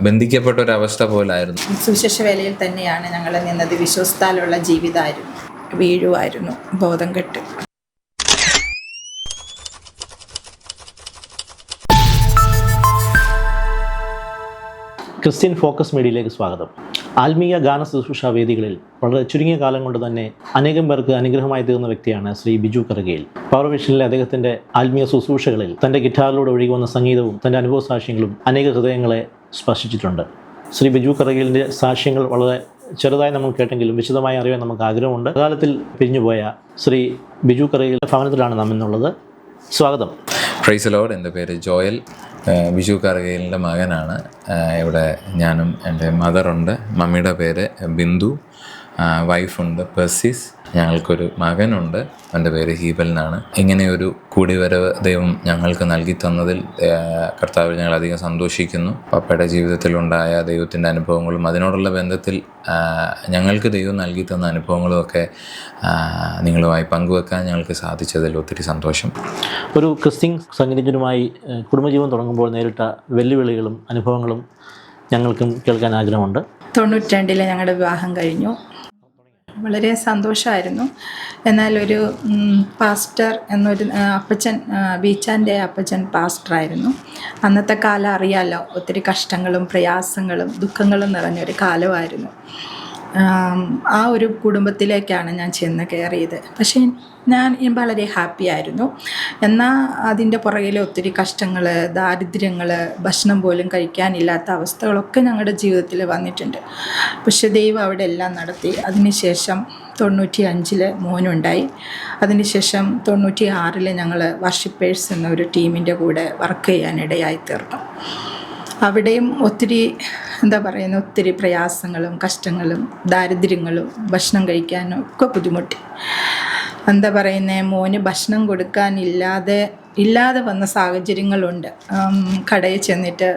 ബന്ധിക്കപ്പെട്ട ഒരവസ്ഥ പോലായിരുന്നു. സുവിശേഷ വേലയിൽ തന്നെയാണ് ഞങ്ങൾ നിന്നത്. വിശ്വസ്താലുള്ള ജീവിതമായിരുന്നു. വീഴുമായിരുന്നു ബോധം കെട്ട്. ക്രിസ്ത്യൻ ഫോക്കസ് മീഡിയയിലേക്ക് സ്വാഗതം. ആത്മീയ ഗാന ശുശ്രൂഷ വേദികളിൽ വളരെ ചുരുങ്ങിയ കാലം കൊണ്ട് തന്നെ അനേകം പേർക്ക് അനുഗ്രഹമായി തീർന്ന വ്യക്തിയാണ് ശ്രീ ബിജു കറുകയിൽ. പവർ വിഷനിലെ അദ്ദേഹത്തിൻ്റെ ആത്മീയ ശുശ്രൂഷകളിൽ തൻ്റെ ഗിറ്റാറിലൂടെ ഒഴുകി വന്ന സംഗീതവും തൻ്റെ അനുഭവ സാക്ഷ്യങ്ങളും അനേക ഹൃദയങ്ങളെ സ്പർശിച്ചിട്ടുണ്ട്. ശ്രീ ബിജു കറുകയിലിൻ്റെ സാക്ഷ്യങ്ങൾ വളരെ ചെറുതായി നമ്മൾ കേട്ടെങ്കിലും വിശദമായി അറിയാൻ നമുക്ക് ആഗ്രഹമുണ്ട്. കാലത്തിൽ പിരിഞ്ഞുപോയ ശ്രീ ബിജു കറുകയിലിൻ്റെ ഭവനത്തിലാണ് നാം എന്നുള്ളത്. സ്വാഗതം. Praise the Lord. എൻ്റെ പേര് ജോയൽ. ബിജു കറുകയിലിൻ്റെ മകനാണ്. ഇവിടെ ഞാനും എൻ്റെ മദറുണ്ട്. മമ്മിയുടെ പേര് ബിന്ദു. വൈഫുണ്ട് പെർസിസ്. ഞങ്ങൾക്കൊരു മകനുണ്ട്. എൻ്റെ പേര് ഹീബൽ എന്നാണ്. ഇങ്ങനെയൊരു കൂടിവരവ് ദൈവം ഞങ്ങൾക്ക് നൽകി തന്നതിൽ കർത്താവിൽ ഞങ്ങൾ അധികം സന്തോഷിക്കുന്നു. പപ്പയുടെ ജീവിതത്തിലുണ്ടായ ദൈവത്തിൻ്റെ അനുഭവങ്ങളും അതിനോടുള്ള ബന്ധത്തിൽ ഞങ്ങൾക്ക് ദൈവം നൽകി തന്ന അനുഭവങ്ങളും ഒക്കെ നിങ്ങളുമായി പങ്കുവെക്കാൻ ഞങ്ങൾക്ക് സാധിച്ചതിൽ ഒത്തിരി സന്തോഷം. ഒരു ക്രിസ്ത്യൻ സംഗീതജ്ഞനുമായി കുടുംബജീവൻ തുടങ്ങുമ്പോൾ നേരിട്ട വെല്ലുവിളികളും അനുഭവങ്ങളും ഞങ്ങൾക്കും കേൾക്കാൻ ആഗ്രഹമുണ്ട്. 92 ഞങ്ങളുടെ വിവാഹം കഴിഞ്ഞു. വളരെ സന്തോഷമായിരുന്നു. എന്നാൽ ഒരു പാസ്റ്റർ എന്നൊരു അപ്പച്ചൻ, ബീച്ചാൻ്റെ അപ്പച്ചൻ പാസ്റ്ററായിരുന്നു. അന്നത്തെ കാലം അറിയാമല്ലോ, ഒത്തിരി കഷ്ടങ്ങളും പ്രയാസങ്ങളും ദുഃഖങ്ങളും നിറഞ്ഞൊരു കാലമായിരുന്നു. ആ ഒരു കുടുംബത്തിലേക്കാണ് ഞാൻ ചെന്ന് കയറിയത്. പക്ഷേ ഞാൻ വളരെ ഹാപ്പി ആയിരുന്നു. എന്നാൽ അതിൻ്റെ പുറകിൽ ഒത്തിരി കഷ്ടങ്ങൾ, ദാരിദ്ര്യങ്ങൾ, ഭക്ഷണം പോലും കഴിക്കാനില്ലാത്ത അവസ്ഥകളൊക്കെ ഞങ്ങളുടെ ജീവിതത്തിൽ വന്നിട്ടുണ്ട്. പക്ഷെ ദൈവം അവിടെ എല്ലാം നടത്തി. അതിനുശേഷം 95 മോനുണ്ടായി. അതിനുശേഷം 96 ഞങ്ങൾ വർഷിപ്പേഴ്സ് എന്നൊരു ടീമിൻ്റെ കൂടെ വർക്ക് ചെയ്യാനിടയായി തീർന്നു. അവിടെയും ഒത്തിരി ഒത്തിരി പ്രയാസങ്ങളും കഷ്ടങ്ങളും ദാരിദ്ര്യങ്ങളും ഭക്ഷണം കഴിക്കാനും ഒക്കെ ബുദ്ധിമുട്ടി. മോന് ഭക്ഷണം ഇല്ലാതെ വന്ന സാഹചര്യങ്ങളുണ്ട്. കടയിൽ ചെന്നിട്ട്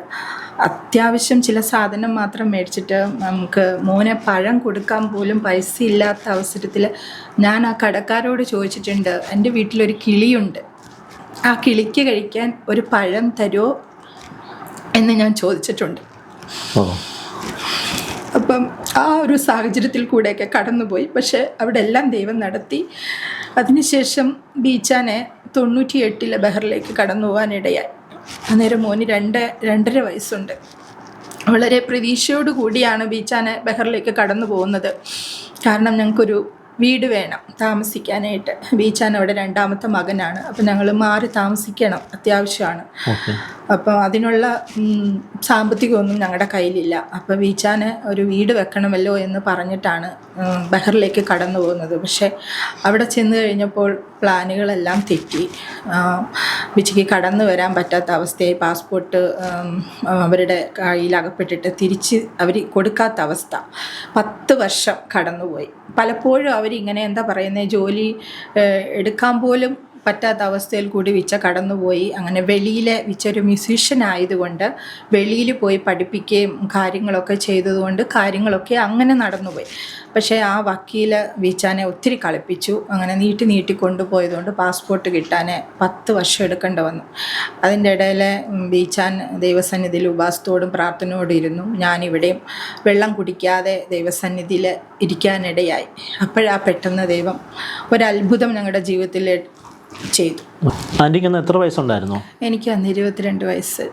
അത്യാവശ്യം ചില സാധനം മാത്രം മേടിച്ചിട്ട് നമുക്ക് മോനെ പഴം കൊടുക്കാൻ പോലും പൈസ ഇല്ലാത്ത അവസരത്തിൽ ഞാൻ ആ കടക്കാരോട് ചോദിച്ചിട്ടുണ്ട്, എൻ്റെ വീട്ടിലൊരു കിളിയുണ്ട്, ആ കിളിക്ക് കഴിക്കാൻ ഒരു പഴം തരുമോ എന്ന് ഞാൻ ചോദിച്ചിട്ടുണ്ട്. അപ്പം ആ ഒരു സാഹചര്യത്തിൽ കൂടെയൊക്കെ കടന്നുപോയി. പക്ഷേ അവിടെ എല്ലാം ദൈവം നടത്തി. അതിനുശേഷം ബീച്ചാനെ 98 ബഹറിലേക്ക് കടന്നു പോകാനിടയായി. അന്നേരം മോന് 2.5 വയസ്സുണ്ട്. വളരെ പ്രതീക്ഷയോട് കൂടിയാണ് ബീച്ചാനെ ബഹറിലേക്ക് കടന്നു പോകുന്നത്. കാരണം ഞങ്ങൾക്കൊരു വീട് വേണം താമസിക്കാനായിട്ട്. ബീച്ചാൻ അവിടെ 2ാമത്തെ മകനാണ്. അപ്പം ഞങ്ങൾ മാറി താമസിക്കണം, അത്യാവശ്യമാണ്. അപ്പം അതിനുള്ള സാമ്പത്തികമൊന്നും ഞങ്ങളുടെ കയ്യിലില്ല. അപ്പോൾ ബീച്ചാന് ഒരു വീട് വെക്കണമല്ലോ എന്ന് പറഞ്ഞിട്ടാണ് ബഹറിലേക്ക് കടന്നു പോകുന്നത്. പക്ഷേ അവിടെ ചെന്ന് കഴിഞ്ഞപ്പോൾ പ്ലാനുകളെല്ലാം തെറ്റി. ബീച്ചിക്ക് കടന്നു വരാൻ പറ്റാത്ത അവസ്ഥയായി. പാസ്പോർട്ട് അവരുടെ കയ്യിലകപ്പെട്ടിട്ട് തിരിച്ച് അവർ കൊടുക്കാത്ത അവസ്ഥ. 10 വർഷം കടന്നുപോയി. പലപ്പോഴും അവരിങ്ങനെ ജോലി എടുക്കാൻ പോലും പറ്റാത്ത അവസ്ഥയിൽ കൂടി വിച്ച കടന്നുപോയി. അങ്ങനെ വെളിയിലെ വിച്ചൊരു മ്യൂസീഷ്യൻ ആയതുകൊണ്ട് വെളിയിൽ പോയി പഠിപ്പിക്കുകയും കാര്യങ്ങളൊക്കെ ചെയ്തതുകൊണ്ട് കാര്യങ്ങളൊക്കെ അങ്ങനെ നടന്നുപോയി. പക്ഷേ ആ വക്കീല് ബീച്ചാനെ ഒത്തിരി കളിപ്പിച്ചു. അങ്ങനെ നീട്ടി കൊണ്ടുപോയതുകൊണ്ട് പാസ്പോർട്ട് കിട്ടാൻ 10 വർഷം എടുക്കേണ്ടി വന്നു. അതിൻ്റെ ഇടയിൽ ബീച്ചാൻ ദൈവസന്നിധിയിൽ ഉപവാസത്തോടും പ്രാർത്ഥനയോടും ഇരുന്നു. ഞാനിവിടെയും വെള്ളം കുടിക്കാതെ ദൈവസന്നിധിയിൽ ഇരിക്കാനിടയായി. അപ്പോഴാ പെട്ടെന്ന് ദൈവം ഒരത്ഭുതം ഞങ്ങളുടെ ജീവിതത്തിൽ ചെയ്തു. ആൻറ്റിക്ക് അന്ന് എത്ര വയസ്സുണ്ടായിരുന്നു? എനിക്ക് അന്ന് 22 വയസ്സ്,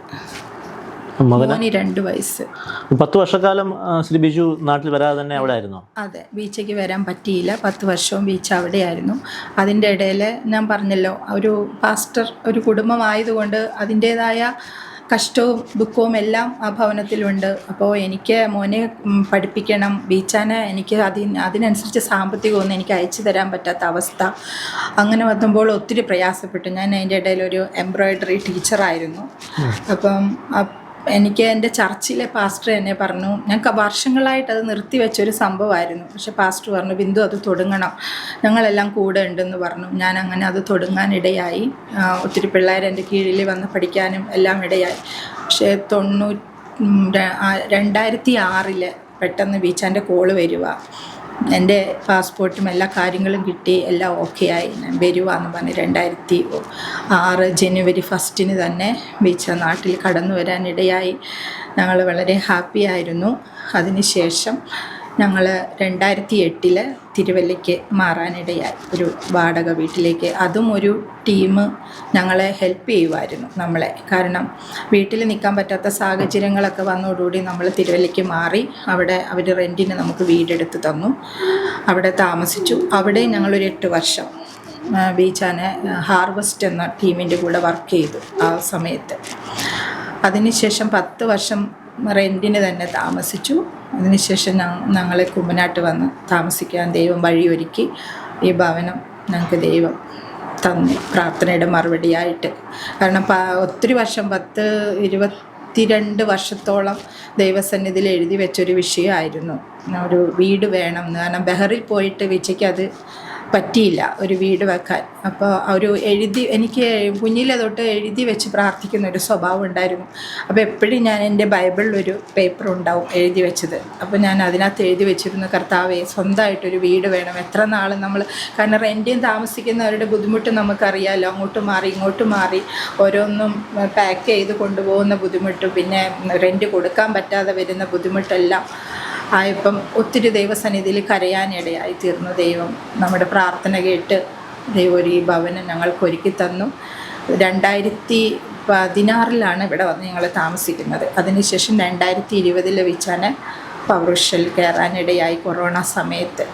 മോന് 2 വയസ്സ്. 10 വർഷക്കാലം ശ്രീ ബിജു നാട്ടിൽ വരാതെ തന്നെ അവിടെ ആയിരുന്നു? അതെ, ബീച്ചിലേക്ക് വരാൻ പറ്റിയില്ല. 10 വർഷവും ബീച്ച് അവിടെയായിരുന്നു. അതിൻ്റെ ഇടയിൽ ഞാൻ പറഞ്ഞല്ലോ, ഒരു പാസ്റ്റർ ഒരു കുടുംബമായതുകൊണ്ട് അതിൻ്റേതായ കഷ്ടവും ദുഃഖവും എല്ലാം ആ ഭവനത്തിലുണ്ട്. അപ്പോൾ എനിക്ക് മോനെ പഠിപ്പിക്കണം. ബീച്ചാനെ എനിക്ക് അതിനനുസരിച്ച് സാമ്പത്തികമൊന്നും എനിക്ക് അയച്ചു തരാൻ പറ്റാത്ത അവസ്ഥ. അങ്ങനെ വന്നപ്പോൾ ഒത്തിരി പ്രയാസപ്പെട്ടു. ഞാൻ അതിൻ്റെ ഇടയിൽ ഒരു എംബ്രോയ്ഡറി ടീച്ചറായിരുന്നു. അപ്പം എനിക്ക് എൻ്റെ ചർച്ചിലെ പാസ്റ്റർ എന്നെ പറഞ്ഞു, ഞങ്ങൾക്ക് വർഷങ്ങളായിട്ട് അത് നിർത്തിവെച്ചൊരു സംഭവമായിരുന്നു. പക്ഷെ പാസ്റ്റർ പറഞ്ഞു, ബിന്ദു അത് തുടങ്ങണം, ഞങ്ങളെല്ലാം കൂടെ ഉണ്ടെന്ന് പറഞ്ഞു. ഞാൻ അങ്ങനെ അത് തുടങ്ങാനിടയായി. ഒത്തിരി പിള്ളേർ എൻ്റെ കീഴിൽ വന്ന് പഠിക്കാനും എല്ലാം ഇടയായി. പക്ഷേ 2006 പെട്ടെന്ന് ബീച്ചാൻ്റെ കോള് വരിക, എൻ്റെ പാസ്പോർട്ടും എല്ലാ കാര്യങ്ങളും കിട്ടി, എല്ലാം ഓക്കെ ആയി. ഞാൻ വരുവാന്ന് പറഞ്ഞ് 2006 ജനുവരി 1 തന്നെ ബീച്ച നാട്ടിൽ കടന്നു വരാനിടയായി. ഞങ്ങൾ വളരെ ഹാപ്പി ആയിരുന്നു. അതിനുശേഷം ഞങ്ങൾ 2008 തിരുവല്ലയ്ക്ക് മാറാനിടയായി, ഒരു വാടക വീട്ടിലേക്ക്. അതും ഒരു ടീം ഞങ്ങളെ ഹെൽപ്പ് ചെയ്യുമായിരുന്നു നമ്മളെ. കാരണം വീട്ടിൽ നിൽക്കാൻ പറ്റാത്ത സാഹചര്യങ്ങളൊക്കെ വന്നതോടുകൂടി നമ്മൾ തിരുവല്ലയ്ക്ക് മാറി. അവിടെ അവർ റെൻറ്റിന് നമുക്ക് വീടെടുത്ത് തന്നു. അവിടെ താമസിച്ചു. അവിടെ ഞങ്ങളൊരു 8 വർഷം ബീച്ചാനെ ഹാർവസ്റ്റ് എന്ന ടീമിൻ്റെ കൂടെ വർക്ക് ചെയ്തു ആ സമയത്ത്. അതിനുശേഷം 10 വർഷം റെൻറ്റിന് തന്നെ താമസിച്ചു. അതിനുശേഷം ഞങ്ങളെ കുമ്മനാട്ട് വന്ന് താമസിക്കാൻ ദൈവം വഴിയൊരുക്കി. ഈ ഭവനം ഞങ്ങൾക്ക് ദൈവം തന്നു പ്രാർത്ഥനയുടെ മറുപടിയായിട്ട്. കാരണം ഒത്തിരി വർഷം 22 വർഷത്തോളം ദൈവസന്നിധിയിൽ എഴുതി വെച്ചൊരു വിഷയമായിരുന്നു ഒരു വീട് വേണം എന്ന്. കാരണം ബഹറിൽ പോയിട്ട് വിച്ചയ്ക്ക് അത് പറ്റിയില്ല ഒരു വീട് വെക്കാൻ. അപ്പോൾ എനിക്ക് കുഞ്ഞിലെ തൊട്ട് എഴുതി വെച്ച് പ്രാർത്ഥിക്കുന്ന ഒരു സ്വഭാവം ഉണ്ടായിരുന്നു. അപ്പോൾ എപ്പോഴും ഞാൻ എൻ്റെ ബൈബിളിലൊരു പേപ്പർ ഉണ്ടാവും എഴുതി വെച്ചത്. അപ്പോൾ ഞാൻ അതിനകത്ത് എഴുതി വെച്ചിരുന്നു, കർത്താവേ സ്വന്തമായിട്ടൊരു വീട് വേണം. എത്ര നാൾ നമ്മൾ, കാരണം റെൻറ്റിൽ താമസിക്കുന്നവരുടെ ബുദ്ധിമുട്ട് നമുക്കറിയാമല്ലോ. അങ്ങോട്ട് മാറി ഇങ്ങോട്ട് മാറി ഓരോന്നും പാക്ക് ചെയ്ത് കൊണ്ടുപോകുന്ന ബുദ്ധിമുട്ട്, പിന്നെ റെൻറ്റ് കൊടുക്കാൻ പറ്റാതെ വരുന്ന ബുദ്ധിമുട്ടെല്ലാം ആയപ്പം ഒത്തിരി ദൈവസന്നിധിയിൽ കരയാനിടയായി തീർന്നു. ദൈവം നമ്മുടെ പ്രാർത്ഥന കേട്ട് ദൈവം ഈ ഭവനം ഞങ്ങൾക്ക് ഒരുക്കി തന്നു. 2016 ഇവിടെ വന്ന് ഞങ്ങൾ താമസിക്കുന്നത്. അതിനുശേഷം 2020 വെച്ചാണ് പൗരുഷൽ കയറാനിടയായി, കൊറോണ സമയത്ത്.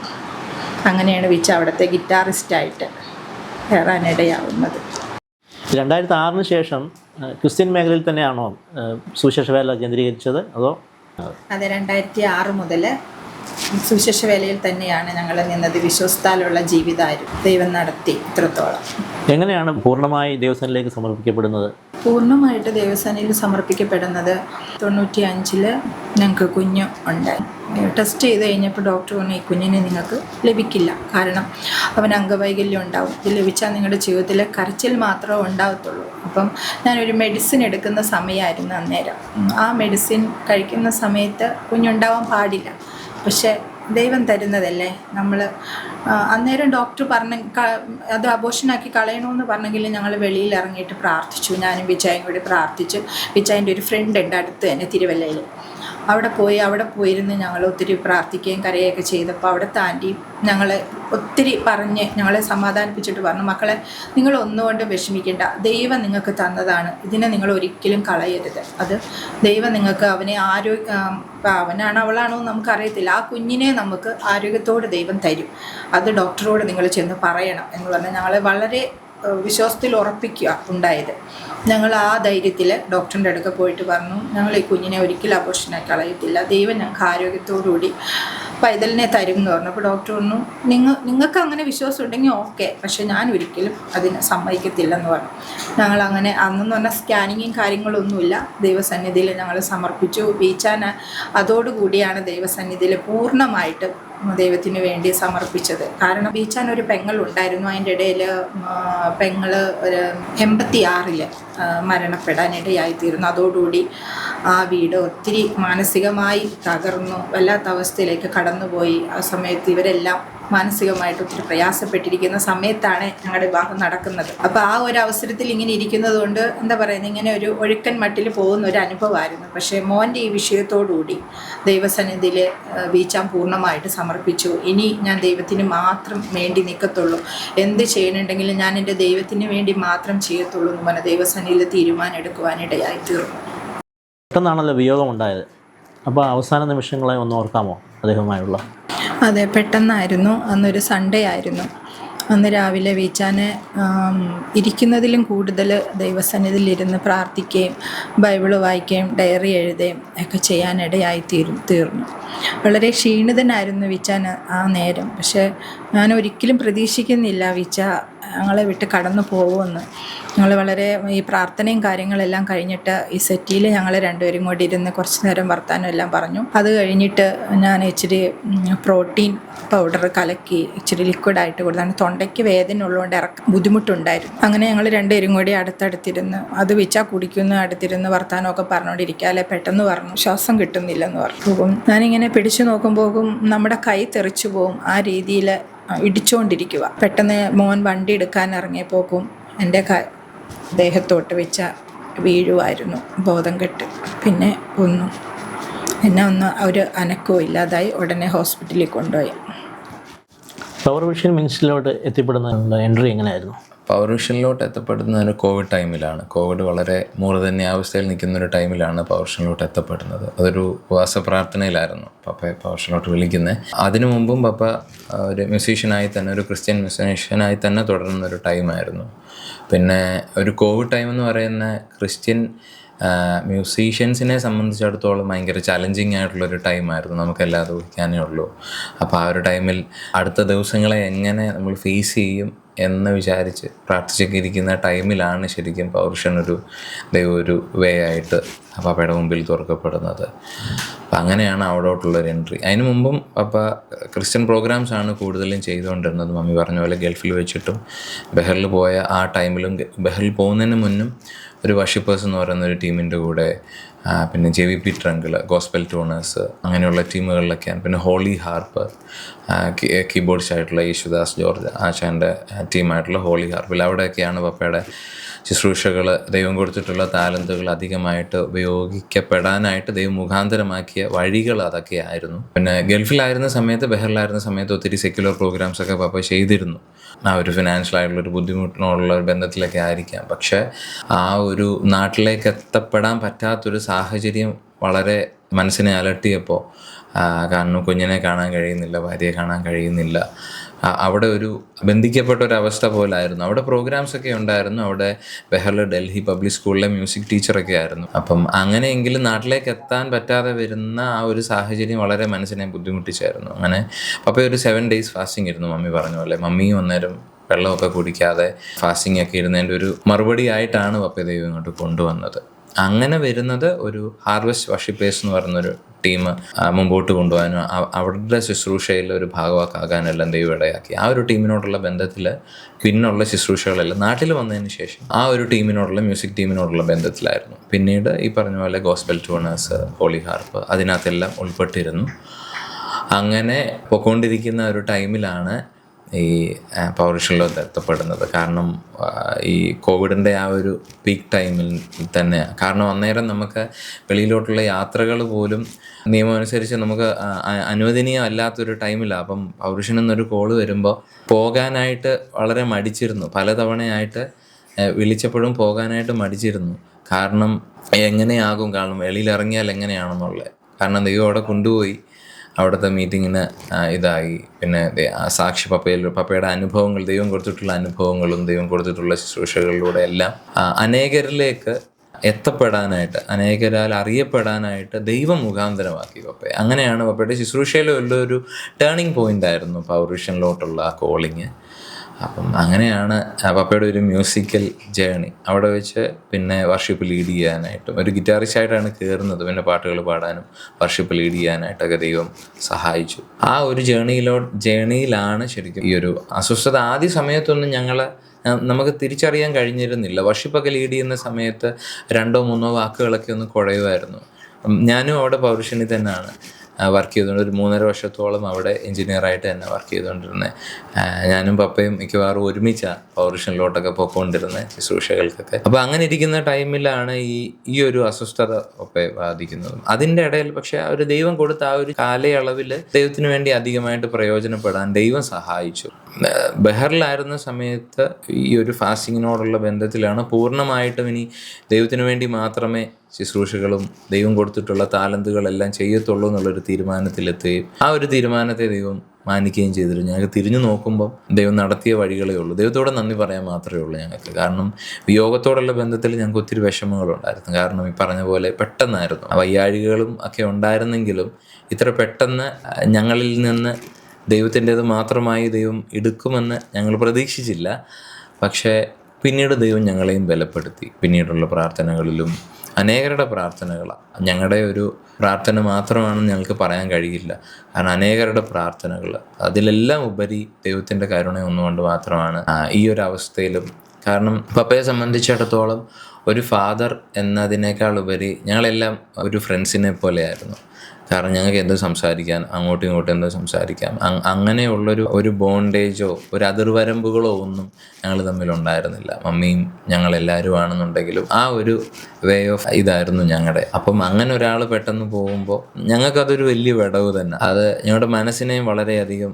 അങ്ങനെയാണ് വിച്ച അവിടുത്തെ ഗിറ്റാറിസ്റ്റായിട്ട് കയറാനിടയാവുന്നത്. 2006 ശേഷം ക്രിസ്ത്യൻ മേഖലയിൽ തന്നെയാണോ സുവിശേഷ വേല കേന്ദ്രീകരിച്ചത്? അതോ? അതെ, 2006 മുതൽ സുവിശേഷ വേലയിൽ തന്നെയാണ് ഞങ്ങൾ നിന്നത്. വിശ്വസ്താലുള്ള ജീവിതമായിരുന്നു. ദൈവം നടത്തി ഇത്രത്തോളം. എങ്ങനെയാണ് പൂർണ്ണമായി ദൈവസേനയിലേക്ക് സമർപ്പിക്കപ്പെടുന്നത്? പൂർണ്ണമായിട്ട് ദൈവസേനയിൽ സമർപ്പിക്കപ്പെടുന്നത് 95 ഞങ്ങൾക്ക് കുഞ്ഞ് ഉണ്ടായി. ടെസ്റ്റ് ചെയ്ത് കഴിഞ്ഞപ്പോൾ ഡോക്ടർ പറഞ്ഞു, ഈ കുഞ്ഞിനെ നിങ്ങൾക്ക് ലഭിക്കില്ല, കാരണം അവൻ അംഗവൈകല്യം ഉണ്ടാവും. ഇത് ലഭിച്ചാൽ നിങ്ങളുടെ ജീവിതത്തിൽ കരച്ചിൽ മാത്രമേ ഉണ്ടാകത്തുള്ളൂ. അപ്പം ഞാനൊരു മെഡിസിൻ എടുക്കുന്ന സമയമായിരുന്നു അന്നേരം. ആ മെഡിസിൻ കഴിക്കുന്ന സമയത്ത് കുഞ്ഞുണ്ടാവാൻ പാടില്ല. പക്ഷേ ദൈവം തരുന്നതല്ലേ നമ്മൾ. അന്നേരം ഡോക്ടർ അത് അബോഷനാക്കി കളയണമെന്ന് പറഞ്ഞെങ്കിൽ ഞങ്ങൾ വെളിയിൽ ഇറങ്ങിയിട്ട് പ്രാർത്ഥിച്ചു. ഞാനും വിജയും കൂടി പ്രാർത്ഥിച്ചു. വിജയൻ്റെ ഒരു ഫ്രണ്ട് ഉണ്ട് അടുത്ത് തന്നെ തിരുവല്ലയിൽ. അവിടെ പോയിരുന്ന് ഞങ്ങൾ ഒത്തിരി പ്രാർത്ഥിക്കുകയും കരയുകയൊക്കെ ചെയ്തപ്പോൾ അവിടുത്തെ ആൻറ്റി ഞങ്ങളെ ഒത്തിരി പറഞ്ഞ് ഞങ്ങളെ സമാധാനിപ്പിച്ചിട്ട് പറഞ്ഞു, മക്കളെ നിങ്ങൾ ഒന്നുകൊണ്ടും വിഷമിക്കേണ്ട, ദൈവം നിങ്ങൾക്ക് തന്നതാണ്, ഇതിനെ നിങ്ങൾ ഒരിക്കലും കളയരുത്. അത് ദൈവം നിങ്ങൾക്ക് അവനെ അവനാണോ അവളാണോ നമുക്കറിയത്തില്ല, ആ കുഞ്ഞിനെ നമുക്ക് ആരോഗ്യത്തോടെ ദൈവം തരും. അത് ഡോക്ടറോട് നിങ്ങൾ ചെന്ന് പറയണം എന്ന് പറഞ്ഞാൽ ഞങ്ങളെ വളരെ വിശ്വാസത്തിൽ ഉറപ്പിക്കുക ഉണ്ടായത്. ഞങ്ങൾ ആ ധൈര്യത്തിൽ ഡോക്ടറിൻ്റെ അടുക്ക പോയിട്ട് പറഞ്ഞു, ഞങ്ങൾ ഈ കുഞ്ഞിനെ ഒരിക്കലും അബോർഷനാക്കി കളയത്തില്ല, ദൈവം ഞങ്ങൾക്ക് ആരോഗ്യത്തോടുകൂടി പൈതലിനെ തരും എന്ന് പറഞ്ഞു. അപ്പോൾ ഡോക്ടർ പറഞ്ഞു, നിങ്ങൾക്ക് അങ്ങനെ വിശ്വാസം ഉണ്ടെങ്കിൽ ഓക്കെ, പക്ഷേ ഞാൻ ഒരിക്കലും അതിന് സമ്മതിക്കത്തില്ലെന്ന് പറഞ്ഞു. ഞങ്ങളങ്ങനെ അന്നെന്ന് പറഞ്ഞാൽ സ്കാനിങ്ങും കാര്യങ്ങളൊന്നുമില്ല. ദൈവസന്നിധിയിൽ ഞങ്ങൾ സമർപ്പിച്ചു. ബീച്ചാൻ അതോടുകൂടിയാണ് ദൈവസന്നിധിയിൽ പൂർണ്ണമായിട്ട് ദൈവത്തിന് വേണ്ടി സമർപ്പിച്ചത്. കാരണം ബീച്ചാൻ ഒരു പെങ്ങളുണ്ടായിരുന്നു. അതിൻ്റെ ഇടയിൽ പെങ്ങൾ 86 മരണപ്പെടാനിടയായിത്തീർന്നു. അതോടുകൂടി ആ വീട് ഒത്തിരി മാനസികമായി തകർന്നു, വല്ലാത്ത അവസ്ഥയിലേക്ക് കടന്നുപോയി. ആ സമയത്ത് ഇവരെല്ലാം മാനസികമായിട്ട് ഒത്തിരി പ്രയാസപ്പെട്ടിരിക്കുന്ന സമയത്താണ് ഞങ്ങളുടെ വിവാഹം നടക്കുന്നത്. അപ്പോൾ ആ ഒരു അവസരത്തിൽ ഇങ്ങനെ ഇരിക്കുന്നത് കൊണ്ട് എന്താ പറയുന്നത്, ഇങ്ങനെ ഒരു ഒഴുക്കൻ മട്ടിൽ പോകുന്ന ഒരു അനുഭവമായിരുന്നു. പക്ഷേ മോൻ്റെ ഈ വിഷയത്തോടുകൂടി ദൈവസന്നിധിയിൽ വീച്ചാൻ പൂർണ്ണമായിട്ട് സമർപ്പിച്ചു. ഇനി ഞാൻ ദൈവത്തിന് മാത്രം വേണ്ടി നിൽക്കത്തുള്ളൂ, എന്ത് ചെയ്യണമെങ്കിലും ഞാൻ എൻ്റെ ദൈവത്തിന് വേണ്ടി മാത്രം ചെയ്യത്തുള്ളൂ എന്ന് പറഞ്ഞ ദൈവസന്നിധിയിൽ തീരുമാനം എടുക്കുവാനിടയായി തീർന്നു. പെട്ടെന്നാണല്ലോ വിയോഗമുണ്ടായത്. അപ്പോൾ അവസാന നിമിഷങ്ങളെ ഒന്ന് ഓർക്കാമോ അദ്ദേഹവുമായുള്ള? അതെ, പെട്ടെന്നായിരുന്നു. അന്നൊരു സൺഡേ ആയിരുന്നു. അന്ന് രാവിലെ വീച്ചാനെ ഇരിക്കുന്നതിലും കൂടുതൽ ദൈവസന്നിധിയിൽ ഇരുന്ന് പ്രാർത്ഥിക്കുകയും ബൈബിള് വായിക്കുകയും ഡയറി എഴുതുകയും ഒക്കെ ചെയ്യാനിടയായി തീർന്നു. വളരെ ക്ഷീണിതനായിരുന്നു വീച്ചാൻ ആ നേരം. പക്ഷേ ഞാൻ ഒരിക്കലും പ്രതീക്ഷിക്കുന്നില്ല വീച്ച ഞങ്ങളെ വിട്ട് കടന്നു പോകുമെന്ന്. ഞങ്ങൾ വളരെ ഈ പ്രാർത്ഥനയും കാര്യങ്ങളെല്ലാം കഴിഞ്ഞിട്ട് ഈ സെറ്റിയിൽ ഞങ്ങൾ രണ്ടുപേരും കൂടി ഇരുന്ന് കുറച്ച് നേരം വർത്താനം എല്ലാം പറഞ്ഞു. അത് കഴിഞ്ഞിട്ട് ഞാൻ ഇച്ചിരി പ്രോട്ടീൻ പൗഡർ കലക്കി ഇച്ചിരി ലിക്വിഡായിട്ട് കൊടുത്താണ്. തൊണ്ടയ്ക്ക് വേദന ഉള്ളതുകൊണ്ട് ബുദ്ധിമുട്ടുണ്ടായിരുന്നു. അങ്ങനെ ഞങ്ങൾ രണ്ടുപേരും കൂടി അടുത്തടുത്തിരുന്ന് അത് വെച്ചാൽ കുടിക്കുന്നു, അടുത്തിരുന്ന് വർത്താനമൊക്കെ പറഞ്ഞുകൊണ്ടിരിക്കുക. അല്ലെ പെട്ടെന്ന് പറഞ്ഞു ശ്വാസം കിട്ടുന്നില്ലെന്ന് പറഞ്ഞു. ഞാനിങ്ങനെ പിടിച്ചു നോക്കുമ്പോഴും നമ്മുടെ കൈ തെറിച്ചു പോകും. ആ രീതിയിൽ ഇടിച്ചുകൊണ്ടിരിക്കുക. പെട്ടെന്ന് മോൻ വണ്ടി എടുക്കാൻ ഇറങ്ങിയപ്പോക്കും എൻ്റെ ദേഹത്തോട്ട് വെച്ച വീഴുമായിരുന്നു, ബോധം കെട്ട്. പിന്നെ ഒരു അനക്കവും ഇല്ലാതായി. ഉടനെ ഹോസ്പിറ്റലിൽ കൊണ്ടുപോയി. പവർ വിഷൻ മിനിസ്ട്രിയിലോട്ട് എത്തിപ്പെടുന്ന എൻട്രി എങ്ങനെയായിരുന്നു? പവർ വിഷനിലോട്ട് എത്തപ്പെടുന്നത് കോവിഡ് ടൈമിലാണ്. കോവിഡ് വളരെ മൂർധന്യാവസ്ഥയിൽ നിൽക്കുന്നൊരു ടൈമിലാണ് പവർ വിഷനിലോട്ട് എത്തപ്പെടുന്നത്. അതൊരു ഉപവാസ പ്രാർത്ഥനയിലായിരുന്നു പപ്പയെ പവർ വിഷനിലോട്ട് വിളിക്കുന്നത്. അതിനു മുമ്പും പപ്പ ഒരു മ്യൂസീഷ്യനായി തന്നെ, ഒരു ക്രിസ്ത്യൻ മ്യൂസീഷ്യനായി തന്നെ തുടരുന്നൊരു ടൈമായിരുന്നു. പിന്നെ ഒരു കോവിഡ് ടൈം എന്ന് പറയുന്ന ക്രിസ്ത്യൻ മ്യൂസീഷ്യൻസിനെ സംബന്ധിച്ചിടത്തോളം ഭയങ്കര ചലഞ്ചിങ് ആയിട്ടുള്ളൊരു ടൈമായിരുന്നു. നമുക്കെല്ലാതും ഊഹിക്കാനേ ഉള്ളൂ. അപ്പോൾ ആ ഒരു ടൈമിൽ അടുത്ത ദിവസങ്ങളെ എങ്ങനെ നമ്മൾ ഫേസ് ചെയ്യും എന്ന് വിചാരിച്ച് പ്രാർത്ഥിച്ചൊക്കെ ഇരിക്കുന്ന ടൈമിലാണ് ശരിക്കും പൗരുഷൻ ഒരു വേ ആയിട്ട് പപ്പയുടെ മുമ്പിൽ തുറക്കപ്പെടുന്നത്. അപ്പം അങ്ങനെയാണ് അവിടോട്ടുള്ളൊരു എൻട്രി. അതിന് മുമ്പും പപ്പ ക്രിസ്ത്യൻ പ്രോഗ്രാംസാണ് കൂടുതലും ചെയ്തുകൊണ്ടിരുന്നത്. മമ്മി പറഞ്ഞ പോലെ ഗൾഫിൽ വെച്ചിട്ടും ബഹറിൽ പോയ ആ ടൈമിലും ബഹറിൽ പോകുന്നതിന് മുന്നും ഒരു വർഷിപ്പേഴ്സ് എന്ന് പറയുന്ന ഒരു ടീമിൻ്റെ കൂടെ, പിന്നെ JVP ട്രങ്കിൾ, ഗോസ്പൽ ടൂണേഴ്സ്, അങ്ങനെയുള്ള ടീമുകളിലൊക്കെയാണ്. പിന്നെ ഹോളി ഹാർപ്പ്, കീബോർഡ്സ് ആയിട്ടുള്ള യേശുദാസ് ജോർജ് ആശാൻ്റെ ടീമായിട്ടുള്ള ഹോളി ഹാർപ്പിൽ, അവിടെയൊക്കെയാണ് പപ്പയുടെ ശുശ്രൂഷകൾ, ദൈവം കൊടുത്തിട്ടുള്ള താലന്തുകൾ അധികമായിട്ട് ഉപയോഗിക്കപ്പെടാനായിട്ട് ദൈവം മുഖാന്തരമാക്കിയ വഴികൾ അതൊക്കെയായിരുന്നു. പിന്നെ ഗൾഫിലായിരുന്ന സമയത്ത്, ബഹറിലായിരുന്ന സമയത്ത് ഒത്തിരി സെക്യുലർ പ്രോഗ്രാംസൊക്കെ പപ്പ ചെയ്തിരുന്നു. ആ ഒരു ഫിനാൻഷ്യലായിട്ടുള്ളൊരു ബുദ്ധിമുട്ടിനുള്ള ഒരു ബന്ധത്തിലൊക്കെ ആയിരിക്കാം. പക്ഷേ ആ ഒരു നാട്ടിലേക്ക് എത്തപ്പെടാൻ പറ്റാത്തൊരു സാഹചര്യം വളരെ മനസ്സിനെ അലട്ടിയപ്പോൾ, കാരണം കുഞ്ഞിനെ കാണാൻ കഴിയുന്നില്ല, ഭാര്യയെ കാണാൻ കഴിയുന്നില്ല, അവിടെ ഒരു ബന്ധിക്കപ്പെട്ട ഒരവസ്ഥ പോലായിരുന്നു. അവിടെ പ്രോഗ്രാംസൊക്കെ ഉണ്ടായിരുന്നു. അവിടെ ബഹറിൽ ഡൽഹി പബ്ലിക് സ്കൂളിലെ മ്യൂസിക് ടീച്ചറൊക്കെ ആയിരുന്നു. അപ്പം അങ്ങനെയെങ്കിലും നാട്ടിലേക്ക് എത്താൻ പറ്റാതെ വരുന്ന ആ ഒരു സാഹചര്യം വളരെ മനസ്സിനെ ബുദ്ധിമുട്ടിച്ചായിരുന്നു. അങ്ങനെ പപ്പ ഒരു 7 days ഫാസ്റ്റിംഗ് ഇരുന്നു. മമ്മി പറഞ്ഞ പോലെ മമ്മിയും അന്നേരം വെള്ളമൊക്കെ കുടിക്കാതെ ഫാസ്റ്റിംഗ് ഒക്കെ ഇരുന്നതിൻ്റെ ഒരു മറുപടി ആയിട്ടാണ് പപ്പ ദൈവം ഇങ്ങോട്ട് കൊണ്ടുവന്നത്. അങ്ങനെ വരുന്നത് ഒരു ഹാർവസ്റ്റ് വർഷിപ്പേഴ്സ് എന്ന് പറയുന്നൊരു ടീം മുമ്പോട്ട് കൊണ്ടുപോകാനും അവരുടെ ശുശ്രൂഷയിൽ ഒരു ഭാഗവാക്കാകാനെല്ലാം ദൈവം ഇടയാക്കി. ആ ഒരു ടീമിനോടുള്ള ബന്ധത്തിൽ പിന്നുള്ള ശുശ്രൂഷകളെല്ലാം നാട്ടിൽ വന്നതിന് ശേഷം ആ ഒരു ടീമിനോടുള്ള, മ്യൂസിക് ടീമിനോടുള്ള ബന്ധത്തിലായിരുന്നു. പിന്നീട് ഈ പറഞ്ഞ പോലെ ഗോസ്പൽ ടൂണേഴ്സ്, ഹോളി ഹാർപ്പ്, അതിനകത്തെല്ലാം ഉൾപ്പെട്ടിരുന്നു. അങ്ങനെ പൊയ്ക്കൊണ്ടിരിക്കുന്ന ഒരു ടൈമിലാണ് ഈ പൗരുഷനിലോട്ട് എത്തപ്പെടുന്നത്. കാരണം ഈ കോവിഡിൻ്റെ ആ ഒരു പീക്ക് ടൈമിൽ തന്നെ, കാരണം അന്നേരം നമുക്ക് വെളിയിലോട്ടുള്ള യാത്രകൾ പോലും നിയമം അനുസരിച്ച് നമുക്ക് അനുവദനീയമല്ലാത്തൊരു ടൈമിലാണ്. അപ്പം പൗരുഷൻ എന്നൊരു കോള് വരുമ്പോൾ പോകാനായിട്ട് വളരെ മടിച്ചിരുന്നു. പലതവണയായിട്ട് വിളിച്ചപ്പോഴും പോകാനായിട്ട് മടിച്ചിരുന്നു. കാരണം എങ്ങനെയാകും, കാരണം വെളിയിലിറങ്ങിയാൽ എങ്ങനെയാണെന്നുള്ളത്. കാരണം ദൈവം അവിടെ കൊണ്ടുപോയി അവിടുത്തെ മീറ്റിങ്ങിന് ഇതായി. പിന്നെ സാക്ഷി പപ്പയുടെ അനുഭവങ്ങൾ, ദൈവം കൊടുത്തിട്ടുള്ള അനുഭവങ്ങളും ദൈവം കൊടുത്തിട്ടുള്ള ശുശ്രൂഷകളിലൂടെ എല്ലാം അനേകരിലേക്ക് എത്തപ്പെടാനായിട്ട്, അനേകരാൽ അറിയപ്പെടാനായിട്ട് ദൈവം മുഖാന്തരമാക്കി പപ്പയെ. അങ്ങനെയാണ് പപ്പയുടെ ശുശ്രൂഷയിലുള്ള ഒരു ടേണിംഗ് പോയിൻ്റ് ആയിരുന്നു പൗരുഷനിലോട്ടുള്ള ആ കോളിങ്. അപ്പം അങ്ങനെയാണ് പപ്പയുടെ ഒരു മ്യൂസിക്കൽ ജേണി. അവിടെ വെച്ച് പിന്നെ വർഷിപ്പ് ലീഡ് ചെയ്യാനായിട്ടും, ഒരു ഗിറ്റാറിസ്റ്റായിട്ടാണ് കയറുന്നത്. പിന്നെ പാട്ടുകൾ പാടാനും വർഷിപ്പ് ലീഡ് ചെയ്യാനായിട്ടൊക്കെ ദൈവം സഹായിച്ചു. ആ ഒരു ജേണിയിലാണ് ശരിക്കും ഈ ഒരു അസ്വസ്ഥത. ആദ്യ സമയത്തൊന്നും നമുക്ക് തിരിച്ചറിയാൻ കഴിഞ്ഞിരുന്നില്ല. വർഷിപ്പൊക്കെ ലീഡ് ചെയ്യുന്ന സമയത്ത് 2-3 വാക്കുകളൊക്കെ ഒന്ന് കുഴയുമായിരുന്നു. ഞാനും അവിടെ പൗരുഷനിൽ തന്നെയാണ് വർക്ക് ചെയ്തുകൊണ്ട് ഒരു 3.5 വർഷത്തോളം അവിടെ എൻജിനീയറായിട്ട് തന്നെ വർക്ക് ചെയ്തുകൊണ്ടിരുന്നത്. ഞാനും പപ്പയും മിക്കവാറും ഒരുമിച്ചാണ് പൗരുഷനിലോട്ടൊക്കെ പോയിക്കൊണ്ടിരുന്നത് ശുശ്രൂഷകൾക്കൊക്കെ. അപ്പോൾ അങ്ങനെ ഇരിക്കുന്ന ടൈമിലാണ് ഈ ഒരു അസ്വസ്ഥത പപ്പയെ ബാധിക്കുന്നതും. അതിൻ്റെ ഇടയിൽ പക്ഷേ ഒരു ദൈവം കൊടുത്ത ആ ഒരു കാലയളവിൽ ദൈവത്തിന് വേണ്ടി അധികമായിട്ട് പ്രയോജനപ്പെടാൻ ദൈവം സഹായിച്ചു. ബഹറിലായിരുന്ന സമയത്ത് ഈ ഒരു ഫാസ്റ്റിങ്ങിനോടുള്ള ബന്ധത്തിലാണ് പൂർണ്ണമായിട്ടും ഇനി ദൈവത്തിന് വേണ്ടി മാത്രമേ ശുശ്രൂഷകളും ദൈവം കൊടുത്തിട്ടുള്ള താലന്തുകളെല്ലാം ചെയ്യത്തുള്ളൂ എന്നുള്ളൊരു തീരുമാനത്തിലെത്തുകയും ആ ഒരു തീരുമാനത്തെ ദൈവം മാനിക്കുകയും ചെയ്തിരുന്നു. ഞങ്ങൾക്ക് തിരിഞ്ഞു നോക്കുമ്പം ദൈവം നടത്തിയ വഴികളേ ഉള്ളൂ. ദൈവത്തോടെ നന്ദി പറയാൻ മാത്രമേ ഉള്ളൂ ഞങ്ങൾക്ക്. കാരണം വിയോഗത്തോടുള്ള ബന്ധത്തിൽ ഞങ്ങൾക്ക് ഒത്തിരി വിഷമങ്ങളുണ്ടായിരുന്നു. കാരണം ഈ പറഞ്ഞ പോലെ പെട്ടെന്നായിരുന്നു. വയ്യാഴികളും ഒക്കെ ഉണ്ടായിരുന്നെങ്കിലും ഇത്ര പെട്ടെന്ന് ഞങ്ങളിൽ നിന്ന് ദൈവത്തിൻ്റേത് മാത്രമായി ദൈവം എടുക്കുമെന്ന് ഞങ്ങൾ പ്രതീക്ഷിച്ചില്ല. പക്ഷേ പിന്നീട് ദൈവം ഞങ്ങളെയും ബലപ്പെടുത്തി. പിന്നീടുള്ള പ്രാർത്ഥനകളിലും അനേകരുടെ പ്രാർത്ഥനകളാണ്. ഞങ്ങളുടെ ഒരു പ്രാർത്ഥന മാത്രമാണെന്ന് ഞങ്ങൾക്ക് പറയാൻ കഴിയില്ല. കാരണം അനേകരുടെ പ്രാർത്ഥനകൾ, അതിലെല്ലാം ഉപരി ദൈവത്തിൻ്റെ കരുണ ഒന്നുകൊണ്ട് മാത്രമാണ് ഈ ഒരു അവസ്ഥയിലും. കാരണം പപ്പയെ സംബന്ധിച്ചിടത്തോളം ഒരു ഫാദർ എന്നതിനേക്കാൾ ഉപരി ഞങ്ങളെല്ലാം ഒരു ഫ്രണ്ട്സിനെ പോലെയായിരുന്നു. കാരണം ഞങ്ങൾക്ക് എന്ത് സംസാരിക്കാൻ, അങ്ങോട്ടും ഇങ്ങോട്ടും എന്ത് സംസാരിക്കാം, അങ്ങനെയുള്ളൊരു ബോണ്ടേജോ ഒരു അതിർവരമ്പുകളോ ഒന്നും ഞങ്ങൾ തമ്മിലുണ്ടായിരുന്നില്ല. മമ്മിയും ഞങ്ങളെല്ലാവരും ആണെന്നുണ്ടെങ്കിലും ആ ഒരു വേ ഓഫ് ഇതായിരുന്നു ഞങ്ങളുടെ. അപ്പം അങ്ങനെ ഒരാൾ പെട്ടെന്ന് പോകുമ്പോൾ ഞങ്ങൾക്കതൊരു വലിയ വിടവ് തന്നെ. അത് ഞങ്ങളുടെ മനസ്സിനെയും വളരെയധികം